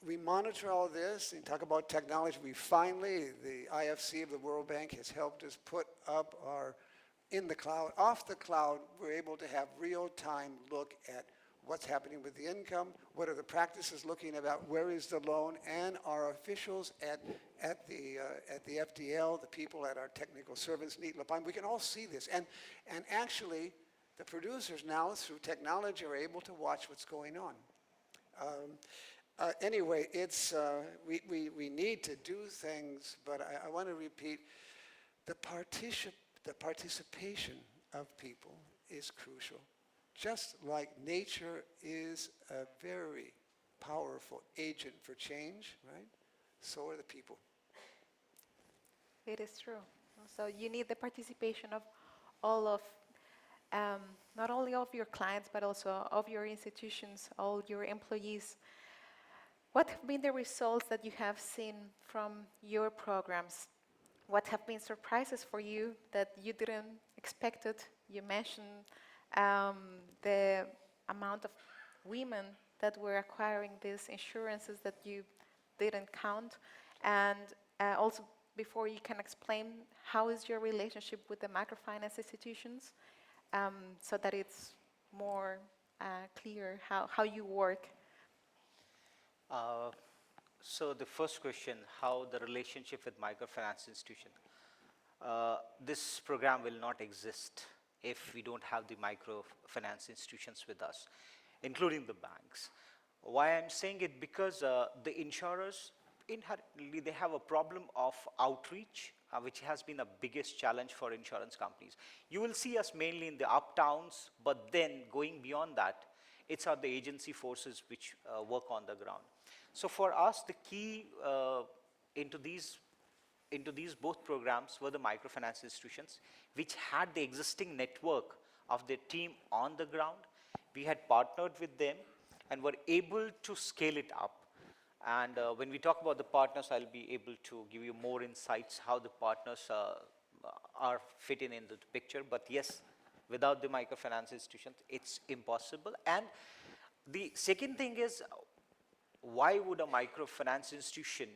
We monitor all this and talk about technology. We finally, the IFC of the World Bank has helped us put up our, in the cloud, off the cloud, we're able to have real-time look at what's happening with the income, what are the practices looking about, where is the loan, and our officials at the FDL, the people at our technical service, we can all see this. And actually, the producers now, through technology, are able to watch what's going on. Anyway, it's, we need to do things, but I want to repeat, the participation of people is crucial. Just like nature is a very powerful agent for change, right? So are the people. It is true. So you need the participation of all of, not only of your clients, but also of your institutions, all your employees. What have been the results that you have seen from your programs? What have been surprises for you that you didn't expect it? You mentioned the amount of women that were acquiring these insurances that you didn't count. And also, before you can explain, how is your relationship with the microfinance institutions so that it's more clear how you work? So the first question, how the relationship with microfinance institution. This program will not exist if we don't have the microfinance institutions with us, including the banks. Why I'm saying it? Because the insurers, inherently, they have a problem of outreach, which has been the biggest challenge for insurance companies. You will see us mainly in the uptowns, but then going beyond that, it's the agency forces which work on the ground. So for us, the key into these both programs were the microfinance institutions, which had the existing network of their team on the ground. We had partnered with them and were able to scale it up. And when we talk about the partners, I'll be able to give you more insights how the partners are fitting into the picture. But yes, without the microfinance institutions, it's impossible. And the second thing is, why would a microfinance institution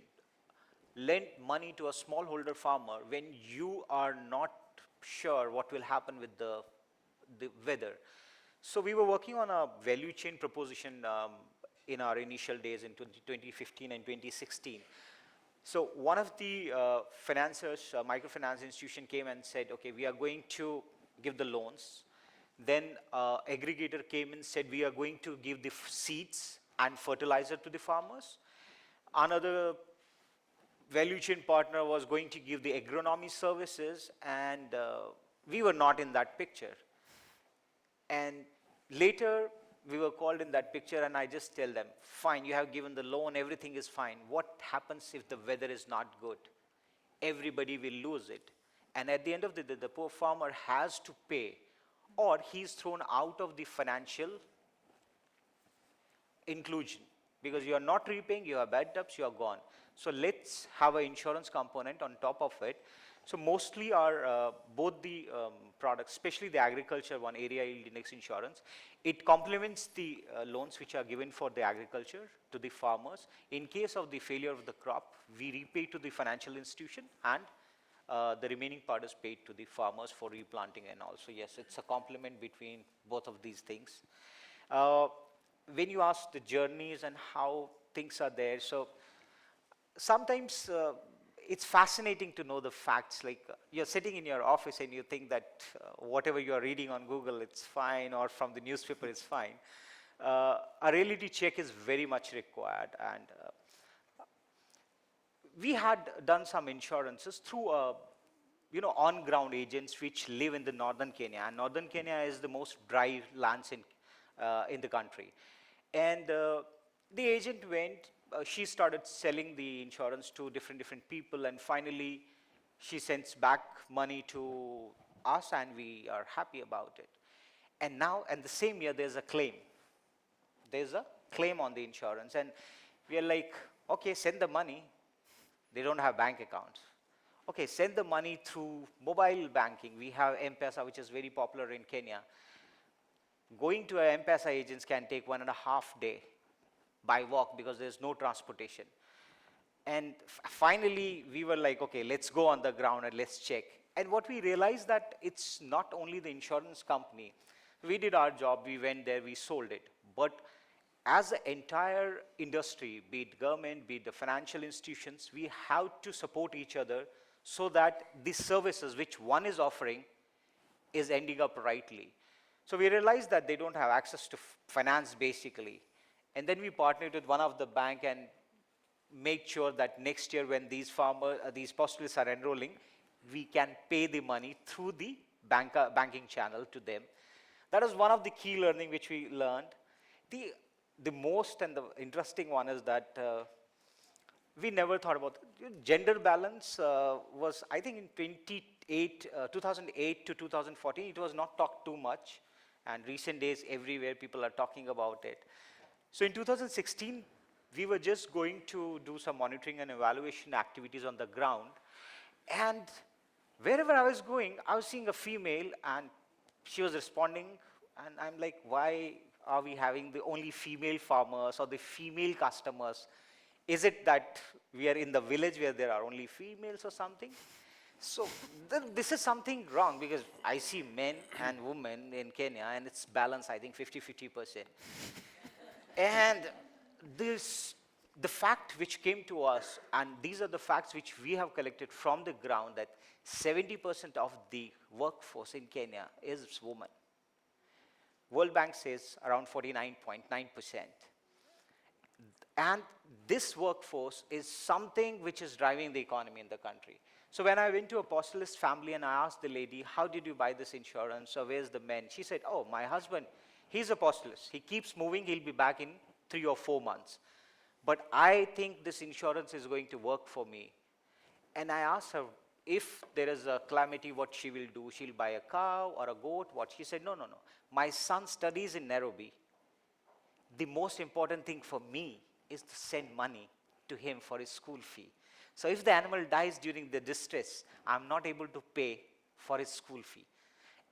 lend money to a smallholder farmer when you are not sure what will happen with the weather? So we were working on a value chain proposition in our initial days in 2015 and 2016. So one of the financiers, microfinance institution came and said, okay, we are going to give the loans. Then aggregator came and said, we are going to give the seeds and fertilizer to the farmers. Another value chain partner was going to give the agronomy services, and we were not in that picture. And later, we were called in that picture, and I just tell them, fine, you have given the loan, everything is fine. What happens if the weather is not good? Everybody will lose it. And at the end of the day, the poor farmer has to pay, or he's thrown out of the financial inclusion, because you are not repaying, you have bad debts, you are gone. So let's have an insurance component on top of it. So mostly our, both the products, especially the agriculture one, area yield index insurance, it complements the loans which are given for the agriculture to the farmers. In case of the failure of the crop, we repay to the financial institution, and the remaining part is paid to the farmers for replanting and also. Yes, it's a complement between both of these things. When you ask the journeys and how things are there, so sometimes it's fascinating to know the facts. Like you're sitting in your office and you think that whatever you're reading on Google, it's fine, or from the newspaper, it's fine. A reality check is very much required. And we had done some insurances through on-ground agents which live in the northern Kenya. And northern Kenya is the most dry lands in the country. And the agent went, she started selling the insurance to different people, and finally she sends back money to us, and we are happy about it. And now, and the same year, there's a claim. There's a claim on the insurance. And we are like, okay, send the money. They don't have bank accounts. Okay, send the money through mobile banking. We have M-Pesa, which is very popular in Kenya. Going to a M-Pesa agents can take 1.5 days by walk because there's no transportation. And finally, we were like, okay, let's go on the ground and let's check. And what we realized that it's not only the insurance company. We did our job, we went there, we sold it. But as the entire industry, be it government, be it the financial institutions, we have to support each other so that the services which one is offering is ending up rightly. So we realized that they don't have access to finance basically. And then we partnered with one of the bank and make sure that next year when these postulates are enrolling, we can pay the money through the banking channel to them. That is one of the key learning which we learned. The most and the interesting one is that we never thought about gender balance was, I think in 2008 to 2014, it was not talked too much. And recent days, everywhere people are talking about it. So in 2016, we were just going to do some monitoring and evaluation activities on the ground. And wherever I was going, I was seeing a female, and she was responding. And I'm like, why are we having the only female farmers or the female customers? Is it that we are in the village where there are only females or something? So this is something wrong because I see men and women in Kenya and it's balanced, I think 50-50%. And the fact which came to us, and these are the facts which we have collected from the ground, that 70% of the workforce in Kenya is women. World Bank says around 49.9%. And this workforce is something which is driving the economy in the country. So when I went to a postulist family and I asked the lady, how did you buy this insurance, or where's the men? She said, oh, my husband, he's a postulist. He keeps moving, he'll be back in 3 or 4 months. But I think this insurance is going to work for me. And I asked her, if there is a calamity, what she will do. She'll buy a cow or a goat, what? She said, no. My son studies in Nairobi. The most important thing for me is to send money to him for his school fee. So if the animal dies during the distress, I'm not able to pay for his school fee.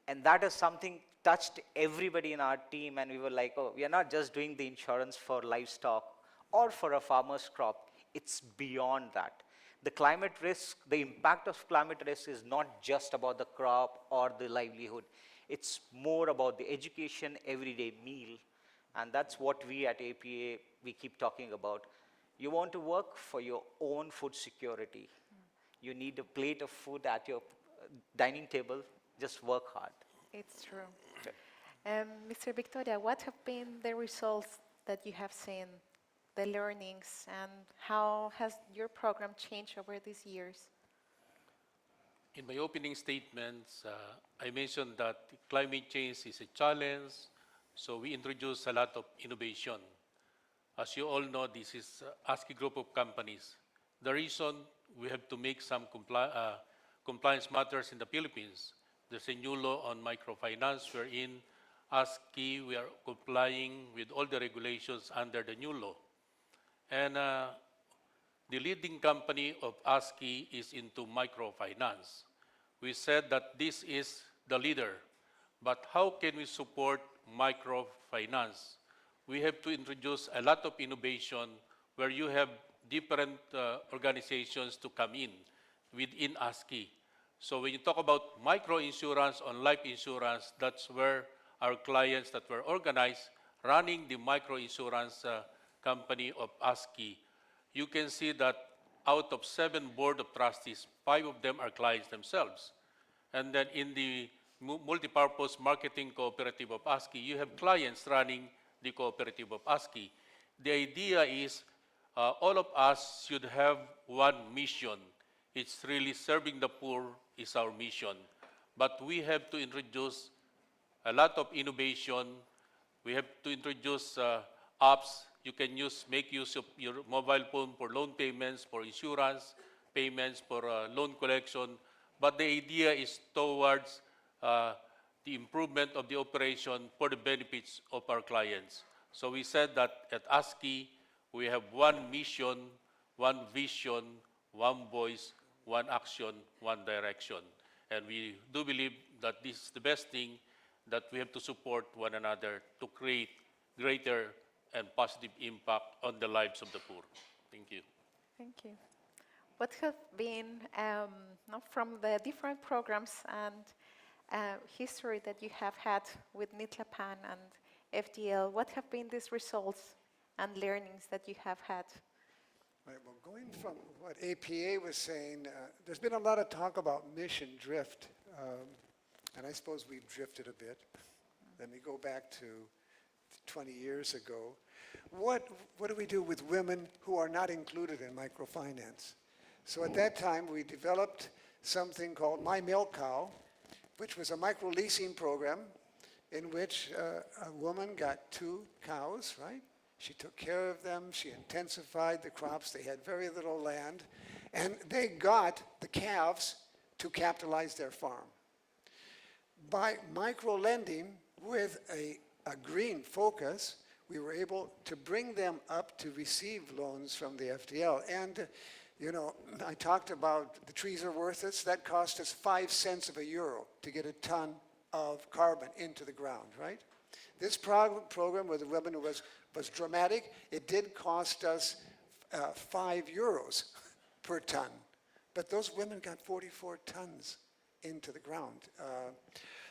And that is something touched everybody in our team, and we were like, oh, we are not just doing the insurance for livestock or for a farmer's crop. It's beyond that. The climate risk, the impact of climate risk is not just about the crop or the livelihood. It's more about the education, everyday meal. And that's what we at APA, we keep talking about. You want to work for your own food security. You need a plate of food at your dining table, just work hard. It's true. Mr. Victoria, what have been the results that you have seen, the learnings, and how has your program changed over these years? In my opening statements, I mentioned that climate change is a challenge, so we introduced a lot of innovation. As you all know, this is ASKI group of companies. The reason we have to make some compliance matters in the Philippines, there's a new law on microfinance wherein ASKI, we are complying with all the regulations under the new law. And the leading company of ASKI is into microfinance. We said that this is the leader, but how can we support microfinance? We have to introduce a lot of innovation where you have different organizations to come in within ASKI. So when you talk about micro-insurance on life insurance, that's where our clients that were organized running the micro-insurance company of ASKI. You can see that out of 7 board of trustees, 5 of them are clients themselves. And then in the multipurpose marketing cooperative of ASKI, you have clients running the cooperative of ASKI. The idea is all of us should have one mission. It's really serving the poor is our mission. But we have to introduce a lot of innovation. We have to introduce apps. You can make use of your mobile phone for loan payments, for insurance payments, for loan collection. But the idea is towards the the improvement of the operation for the benefits of our clients. So we said that at ASKI, we have one mission, one vision, one voice, one action, one direction. And we do believe that this is the best thing, that we have to support one another to create greater and positive impact on the lives of the poor. Thank you. Thank you. What have been, from the different programs and history that you have had with NITLAPAN and FDL, what have been these results and learnings that you have had? Right, well, going from what APA was saying, there's been a lot of talk about mission drift, and I suppose we've drifted a bit. Let me go back to 20 years ago. What do we do with women who are not included in microfinance? So at that time, we developed something called My Milk Cow, which was a micro-leasing program in which a woman got 2 cows, right? She took care of them, she intensified the crops, they had very little land, and they got the calves to capitalize their farm. By micro-lending with a green focus, we were able to bring them up to receive loans from the FDL. And, you know, I talked about the trees are worthless. That cost us 5 cents of a euro to get a ton of carbon into the ground, right? This program with the women was dramatic. It did cost us 5 euros per ton. But those women got 44 tons into the ground.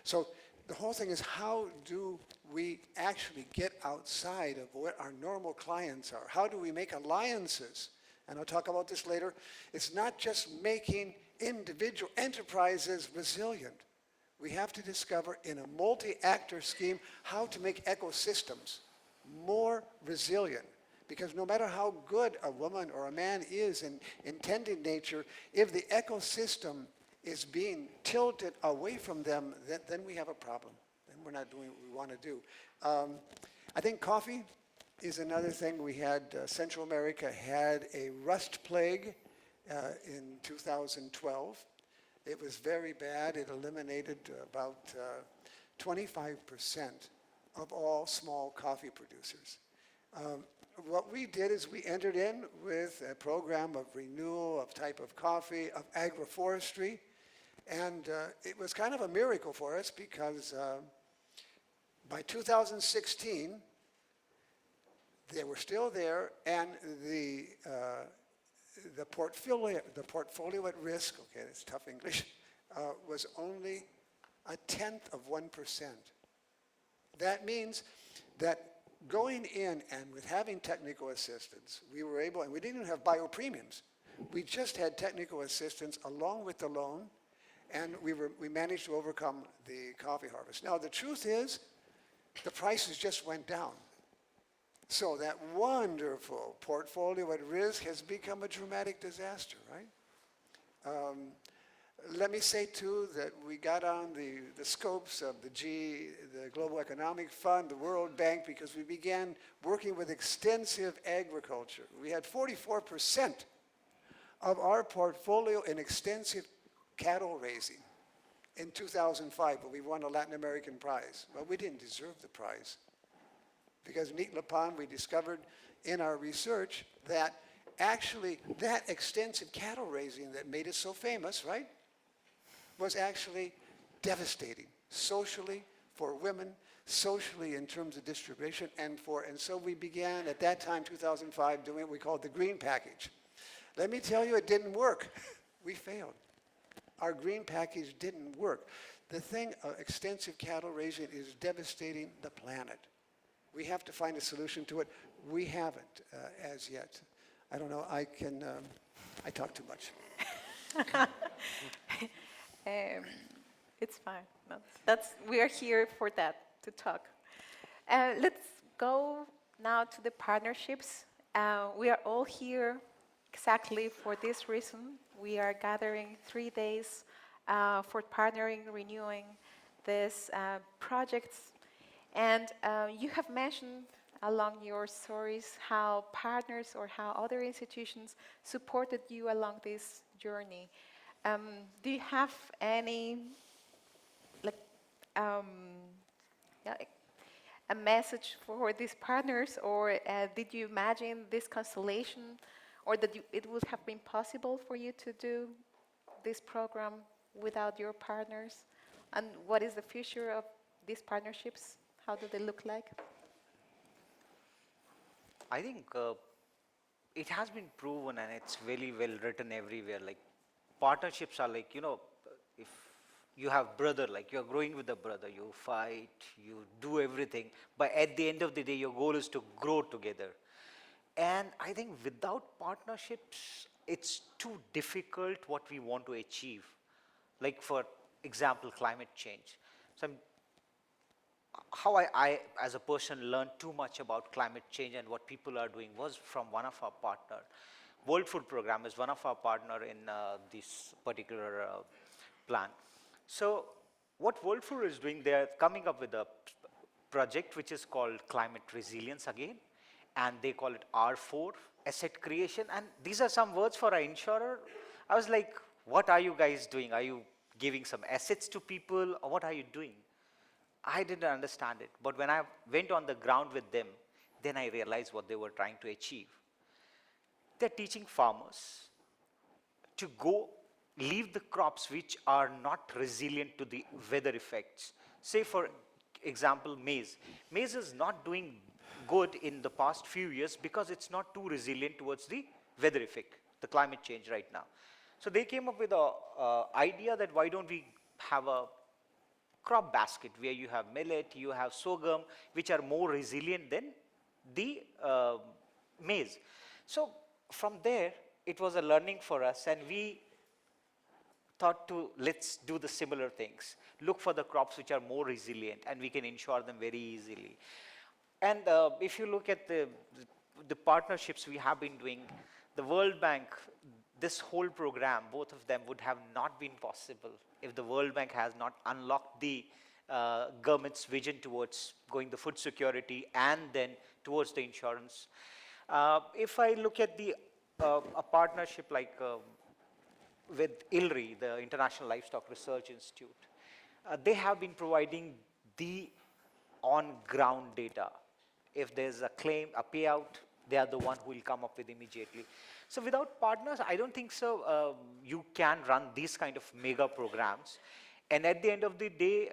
So the whole thing is, how do we actually get outside of what our normal clients are? How do we make alliances? And I'll talk about this later. It's not just making individual enterprises resilient. We have to discover in a multi-actor scheme how to make ecosystems more resilient. Because no matter how good a woman or a man is in tending nature, if the ecosystem is being tilted away from them, then we have a problem. Then we're not doing what we want to do. I think coffee is another thing. We had, Central America had a rust plague in 2012. It was very bad. It eliminated about 25% of all small coffee producers. What we did is we entered in with a program of renewal of type of coffee, of agroforestry, and it was kind of a miracle for us because by 2016, they were still there, and the portfolio at risk, okay, that's tough English, was only 0.1%. That means that going in and with having technical assistance, we were able, and we didn't even have bio premiums. We just had technical assistance along with the loan, and we managed to overcome the coffee harvest. Now, the truth is, the prices just went down. So that wonderful portfolio at risk has become a dramatic disaster, right? Let me say, too, that we got on the scopes of the Global Economic Fund, the World Bank, because we began working with extensive agriculture. We had 44% of our portfolio in extensive cattle raising in 2005, but we won a Latin American prize. Well, we didn't deserve the prize, because NITLAPAN, we discovered in our research that actually that extensive cattle raising that made us so famous, right, was actually devastating socially for women, socially in terms of distribution, and so we began at that time, 2005, doing what we called the green package. Let me tell you, it didn't work. We failed. Our green package didn't work. The thing of extensive cattle raising is devastating the planet. We have to find a solution to it. We haven't as yet. I don't know, I talk too much. It's fine. No, we are here for that, to talk. Let's go now to the partnerships. We are all here exactly for this reason. We are gathering 3 days for partnering, renewing these projects. And you have mentioned along your stories how partners or how other institutions supported you along this journey. Do you have any yeah, a message for these partners, or did you imagine this constellation, or that it would have been possible for you to do this program without your partners? And what is the future of these partnerships? How do they look like? I think it has been proven and it's very well written everywhere. Like partnerships are like, if you have brother, like you're growing with a brother, you fight, you do everything, but at the end of the day, your goal is to grow together. And I think without partnerships, it's too difficult what we want to achieve. Like for example, climate change. So how I, as a person, learned too much about climate change and what people are doing was from one of our partner. World Food Program is one of our partner in this particular plan. So what World Food is doing, they're coming up with a project which is called Climate Resilience again, and they call it R4, Asset Creation. And these are some words for an insurer. I was like, what are you guys doing? Are you giving some assets to people, or what are you doing? I didn't understand it, but when I went on the ground with them, then I realized what they were trying to achieve. They're teaching farmers to go leave the crops which are not resilient to the weather effects. Say for example, maize. Maize is not doing good in the past few years because it's not too resilient towards the weather effect, the climate change right now. So they came up with an idea that why don't we have a crop basket where you have millet, you have sorghum, which are more resilient than the maize. So from there, it was a learning for us, and we thought to let's do the similar things. Look for the crops which are more resilient, and we can insure them very easily. And if you look at the partnerships we have been doing, the World Bank, this whole program, both of them would have not been possible if the World Bank has not unlocked the government's vision towards going the food security and then towards the insurance. If I look at a partnership like with ILRI, the International Livestock Research Institute, they have been providing the on-ground data. If there's a claim, a payout, they are the one who will come up with immediately. So without partners, I don't think so you can run these kind of mega programs. And at the end of the day,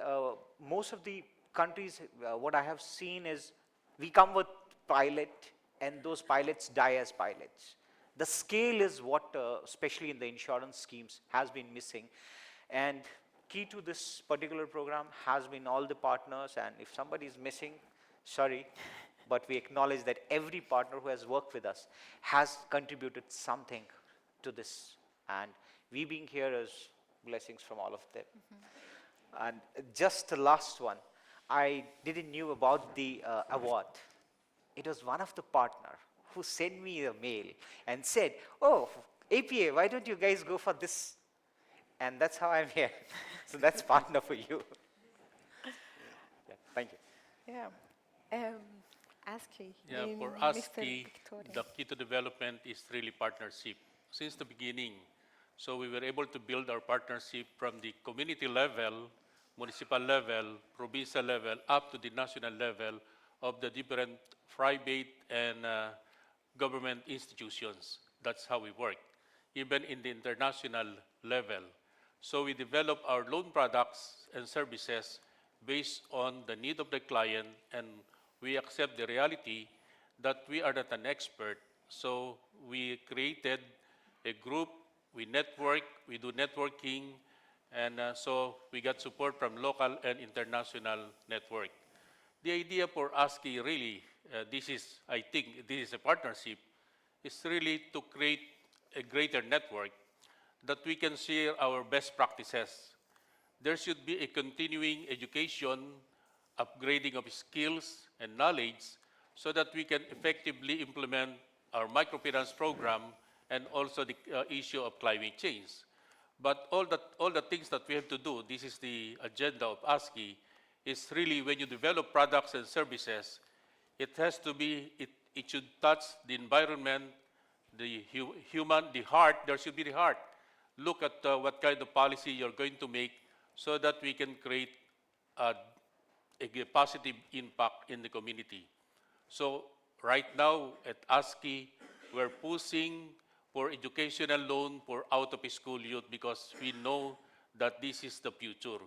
most of the countries, what I have seen is we come with pilot, and those pilots die as pilots. The scale is what, especially in the insurance schemes, has been missing. And key to this particular program has been all the partners, and if somebody is missing, sorry, but we acknowledge that every partner who has worked with us has contributed something to this. And we being here is blessings from all of them. Mm-hmm. And just the last one, I didn't knew about the award. It was one of the partner who sent me a mail and said, oh, APA, why don't you guys go for this? And that's how I'm here. So that's partner for you. Yeah, thank you. Yeah. ASKI. Yeah, for Mr. ASKI, Victoria. the key to development is really partnership. Since the beginning, so we were able to build our partnership from the community level, municipal level, provincial level, up to the national level of the different private and government institutions. That's how we work, even in the international level. So we develop our loan products and services based on the need of the client, and we accept the reality that we are not an expert. So we created a group, we network, we do networking, and so we got support from local and international network. The idea for ASKI really, I think this is a partnership, is really to create a greater network that we can share our best practices. There should be a continuing education, upgrading of skills and knowledge so that we can effectively implement our microfinance program and also the issue of climate change. But all the things that we have to do, this is the agenda of ASKI, is really when you develop products and services, it has to be, it should touch the environment, the human, the heart, there should be the heart. Look at what kind of policy you're going to make so that we can create a positive impact in the community. So right now at ASKI, we're pushing for educational loan for out-of-school youth because we know that this is the future.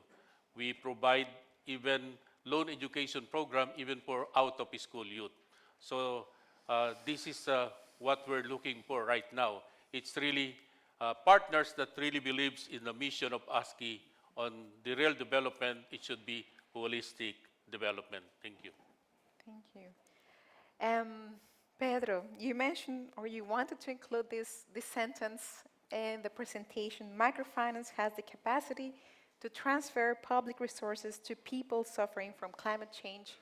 We provide even loan education program even for out-of-school youth. So this is what we're looking for right now. It's really partners that really believes in the mission of ASKI on the real development. It should be holistic development. Thank you. Thank you. Pedro, you mentioned or you wanted to include this sentence in the presentation. Microfinance has the capacity to transfer public resources to people suffering from climate change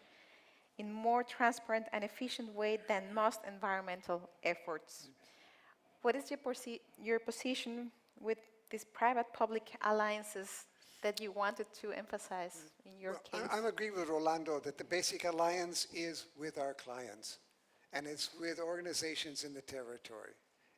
in more transparent and efficient way than most environmental efforts. What is your position with these private-public alliances that you wanted to emphasize in your case? I agree with Rolando that the basic alliance is with our clients, and it's with organizations in the territory.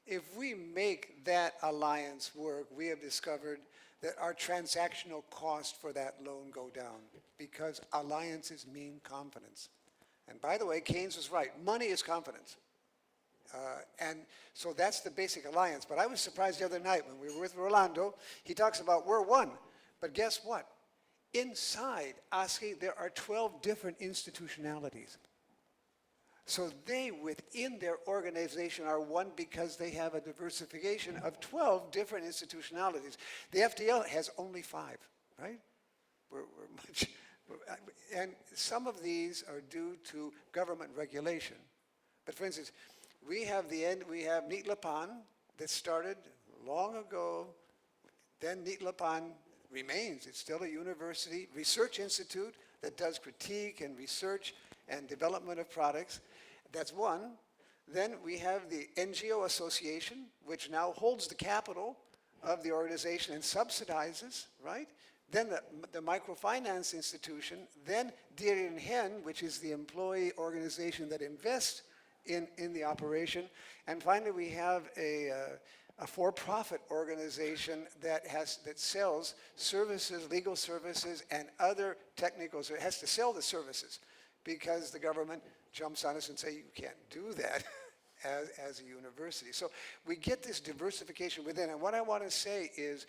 If we make that alliance work, we have discovered that our transactional cost for that loan go down because alliances mean confidence. And by the way, Keynes was right. Money is confidence. And so that's the basic alliance. But I was surprised the other night when we were with Rolando, he talks about we're one. But guess what? Inside ASKI, there are 12 different institutionalities. So they, within their organization, are one because they have a diversification of 12 different institutionalities. The FDL has only 5, right? And some of these are due to government regulation. But for instance, we have Nitlapan that started long ago. Then Nitlapan remains. It's still a university research institute that does critique and research and development of products. That's one. Then we have the NGO Association, which now holds the capital of the organization and subsidizes, right? Then the Microfinance Institution, then Dieren Hen, which is the employee organization that invests in the operation. And finally, we have a for-profit organization that sells services, legal services, and other technical services. It has to sell the services because the government jumps on us and say, you can't do that as a university. So we get this diversification within. And what I want to say is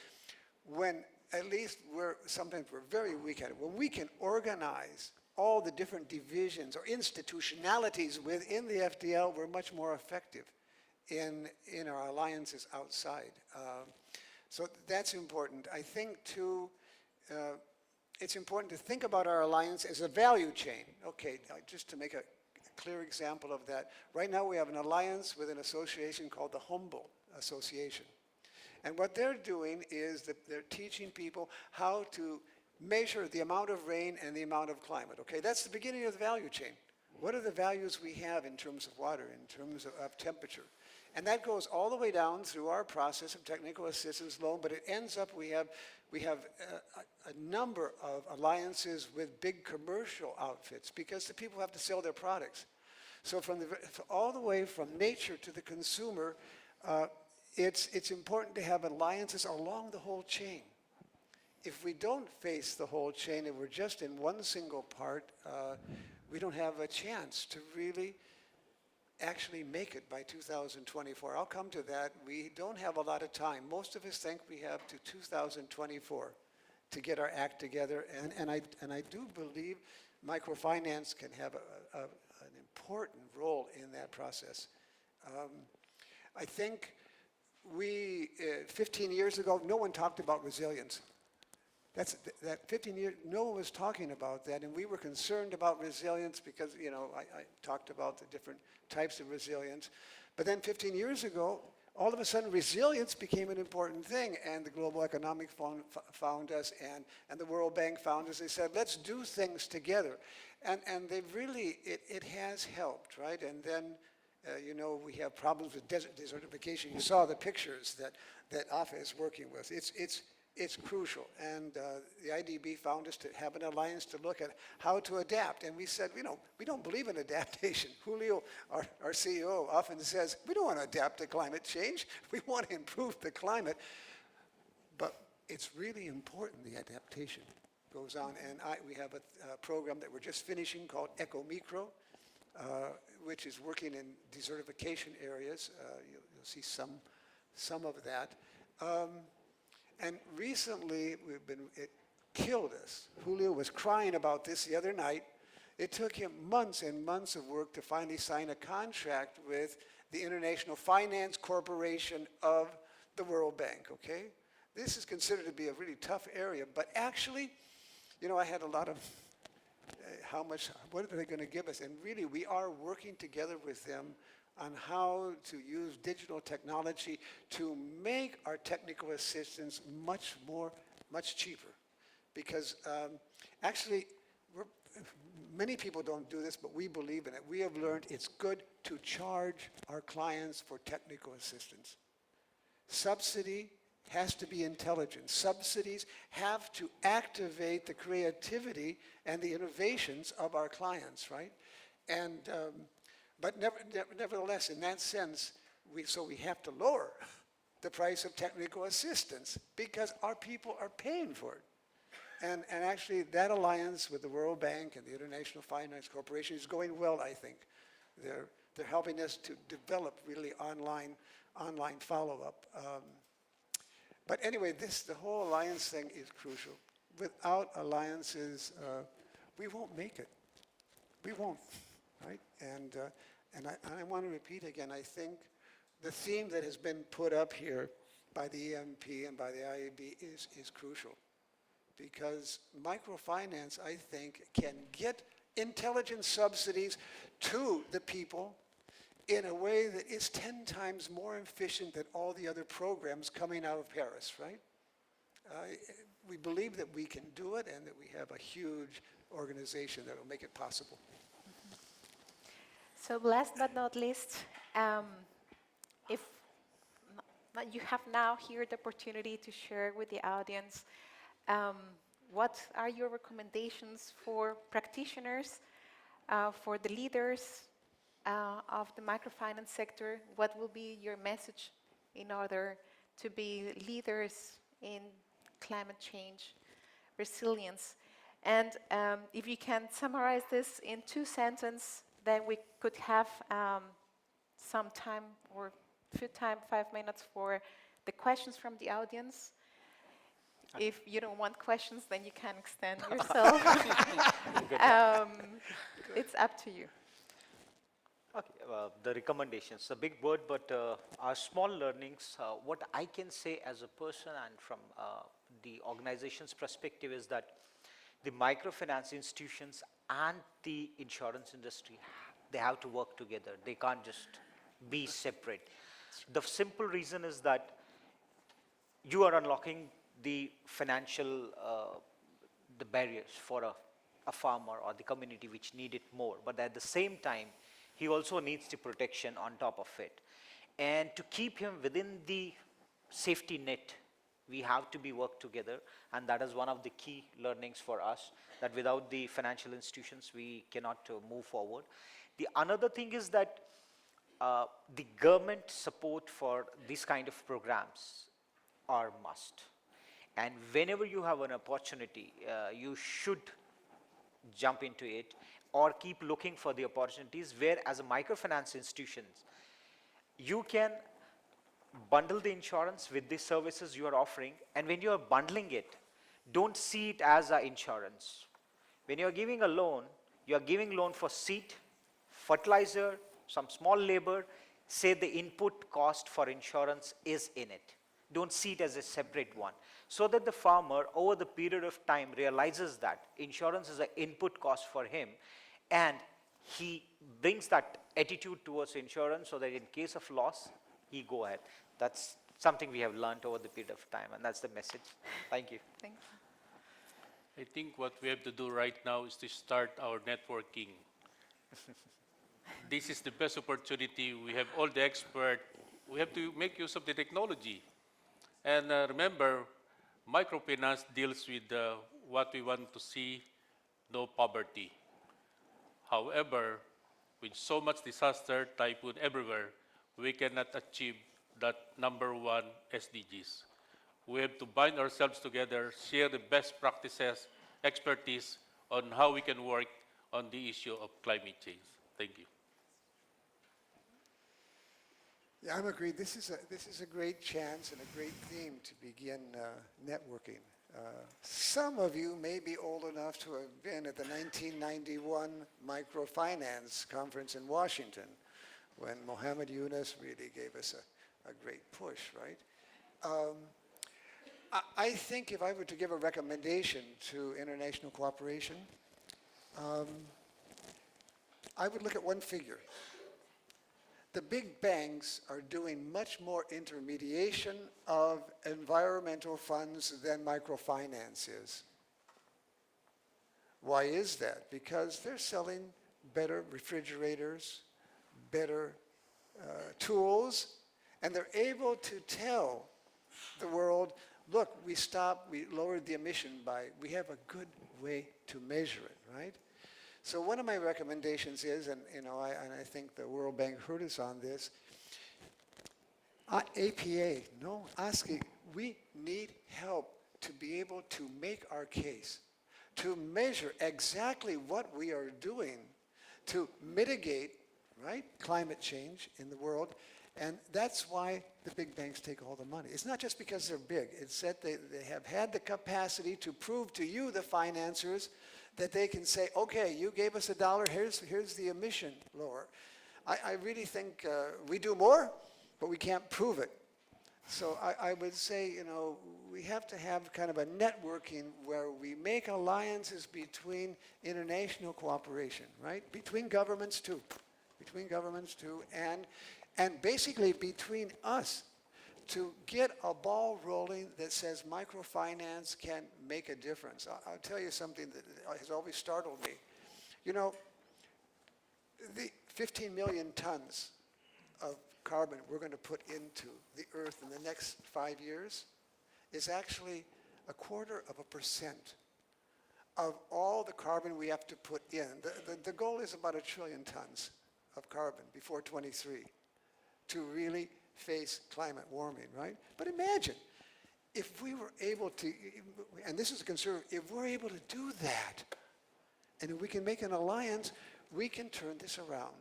when at least sometimes we're very weak at it, when we can organize all the different divisions or institutionalities within the FDL, we're much more effective in our alliances outside. So that's important. I think, too, it's important to think about our alliance as a value chain. Okay, just to make a clear example of that, right now we have an alliance with an association called the Humboldt Association. And what they're doing is that they're teaching people how to measure the amount of rain and the amount of climate. Okay, that's the beginning of the value chain. What are the values we have in terms of water, in terms of temperature? And that goes all the way down through our process of technical assistance loan, but it ends up we have a number of alliances with big commercial outfits because the people have to sell their products. So all the way from nature to the consumer, it's important to have alliances along the whole chain. If we don't face the whole chain and we're just in one single part, we don't have a chance to really actually make it by 2024. I'll come to that. We don't have a lot of time. Most of us think we have to 2024 to get our act together, and I do believe microfinance can have an important role in that process. I think 15 years ago, no one talked about resilience. That 15 years, no one was talking about that, and we were concerned about resilience because, you know, I talked about the different types of resilience. But then 15 years ago, all of a sudden, resilience became an important thing, and the Global Economic Fund found us, and the World Bank found us. They said, let's do things together. And they really, it has helped, right? And then, you know, we have problems with desertification. You saw the pictures that AFA is working with. It's crucial, and the IDB found us to have an alliance to look at how to adapt, and we said, you know, we don't believe in adaptation. Julio, our CEO, often says, we don't want to adapt to climate change. We want to improve the climate, but it's really important, the adaptation. goes on. And we have a program that we're just finishing called Eco Micro, which is working in desertification areas. You'll see some of that. And recently, it killed us. Julio was crying about this the other night. It took him months and months of work to finally sign a contract with the International Finance Corporation of the World Bank, okay? This is considered to be a really tough area, but actually, you know, I had a lot of, what are they going to give us? And really, we are working together with them on how to use digital technology to make our technical assistance much cheaper. Because actually, many people don't do this, but we believe in it. We have learned it's good to charge our clients for technical assistance. Subsidy has to be intelligent. Subsidies have to activate the creativity and the innovations of our clients, right? And, but nevertheless, in that sense, we have to lower the price of technical assistance because our people are paying for it. And actually, that alliance with the World Bank and the International Finance Corporation is going well, I think. They're helping us to develop really online follow-up. But anyway, the whole alliance thing is crucial. Without alliances, we won't make it. We won't, right? And I want to repeat again, I think the theme that has been put up here by the EMP and by the IAB is crucial. Because microfinance, I think, can get intelligent subsidies to the people in a way that is 10 times more efficient than all the other programs coming out of Paris, right? We believe that we can do it and that we have a huge organization that will make it possible. So last but not least, if you have now here the opportunity to share with the audience what are your recommendations for practitioners, for the leaders of the microfinance sector? What will be your message in order to be leaders in climate change, resilience? And if you can summarize this in 2 sentences, then we could have some time or 5 minutes for the questions from the audience. If you don't want questions, then you can extend yourself. It's up to you. Okay, the recommendations, a big word, but our small learnings, what I can say as a person and from the organization's perspective is that the microfinance institutions and the insurance industry, they have to work together. They can't just be separate. The simple reason is that you are unlocking the financial the barriers for a farmer or the community which need it more. But at the same time, he also needs the protection on top of it. And to keep him within the safety net, we have to be work together. And that is one of the key learnings for us, that without the financial institutions, we cannot move forward. The another thing is that the government support for these kind of programs are must. And whenever you have an opportunity, you should jump into it or keep looking for the opportunities where as a microfinance institutions, you can bundle the insurance with the services you are offering. And when you are bundling it, don't see it as an insurance. When you are giving a loan, you are giving loan for seed, fertilizer, some small labor, say the input cost for insurance is in it. Don't see it as a separate one. So that the farmer over the period of time realizes that insurance is an input cost for him and he brings that attitude towards insurance so that in case of loss, he go ahead. That's something we have learned over the period of time and that's the message. Thank you. Thank you. I think what we have to do right now is to start our networking. This is the best opportunity. We have all the experts. We have to make use of the technology. And remember, microfinance deals with what we want to see, no poverty. However, with so much disaster, typhoon everywhere, we cannot achieve that #1 SDGs. We have to bind ourselves together, share the best practices, expertise on how we can work on the issue of climate change. Thank you. Yeah, I'm agreed. This is a great chance and a great theme to begin networking. Some of you may be old enough to have been at the 1991 Microfinance Conference in Washington, when Mohammed Yunus really gave us a great push, right? I think if I were to give a recommendation to international cooperation, I would look at one figure. The big banks are doing much more intermediation of environmental funds than microfinance is. Why is that? Because they're selling better refrigerators, better tools, and they're able to tell the world, look, we lowered the emission by, we have a good way to measure it, right? So one of my recommendations is, and I think the World Bank heard us on this, ASKI, we need help to be able to make our case, to measure exactly what we are doing to mitigate, right, climate change in the world. And that's why the big banks take all the money. It's not just because they're big. It's that they have had the capacity to prove to you, the financiers, that they can say, okay, you gave us $1, here's the emission lower. I really think we do more, but we can't prove it. So I would say, we have to have kind of a networking where we make alliances between international cooperation, right? Between governments too, and basically between us, to get a ball rolling that says microfinance can make a difference. I'll tell you something that has always startled me. The 15 million tons of carbon we're going to put into the earth in the next 5 years is actually 0.25% of all the carbon we have to put in. The goal is about 1 trillion tons of carbon before 23 to really face climate warming, right? But imagine if we were able to, and this is a concern, if we're able to do that, and if we can make an alliance, we can turn this around.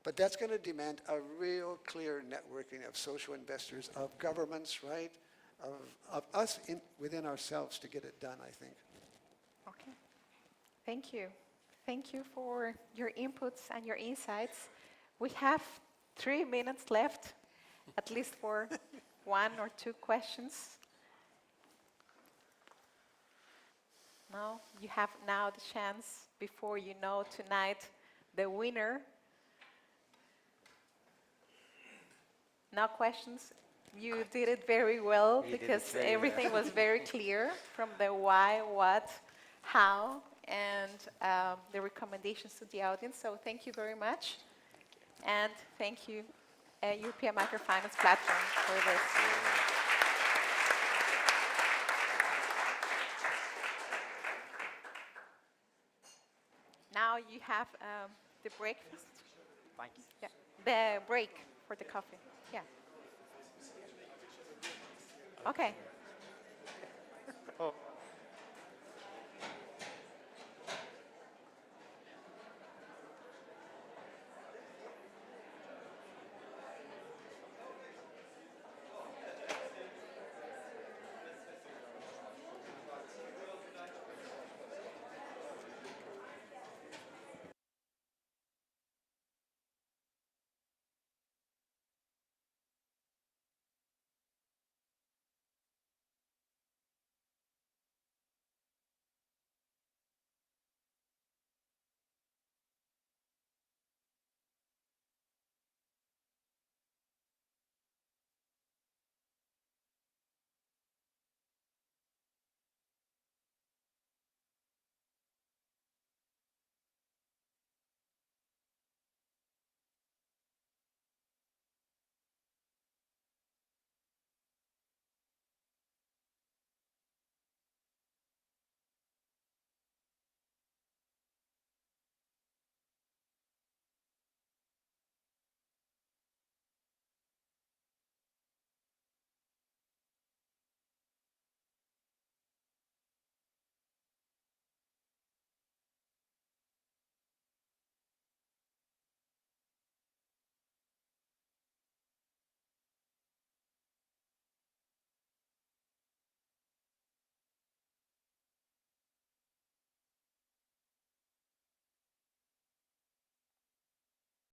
But that's going to demand a real clear networking of social investors, of governments, right? Of us within ourselves to get it done, I think. Okay. Thank you. Thank you for your inputs and your insights. We have 3 minutes left, at least for 1 or 2 questions. Now, you have now the chance, before you know tonight the winner. No questions? You did it very well, because everything was very clear, from the why, what, how, and the recommendations to the audience. So thank you very much. And thank you, European Microfinance Platform, for this. Now you have the breakfast. Thanks. Yeah, the break for the coffee. Yeah. Okay. Oh.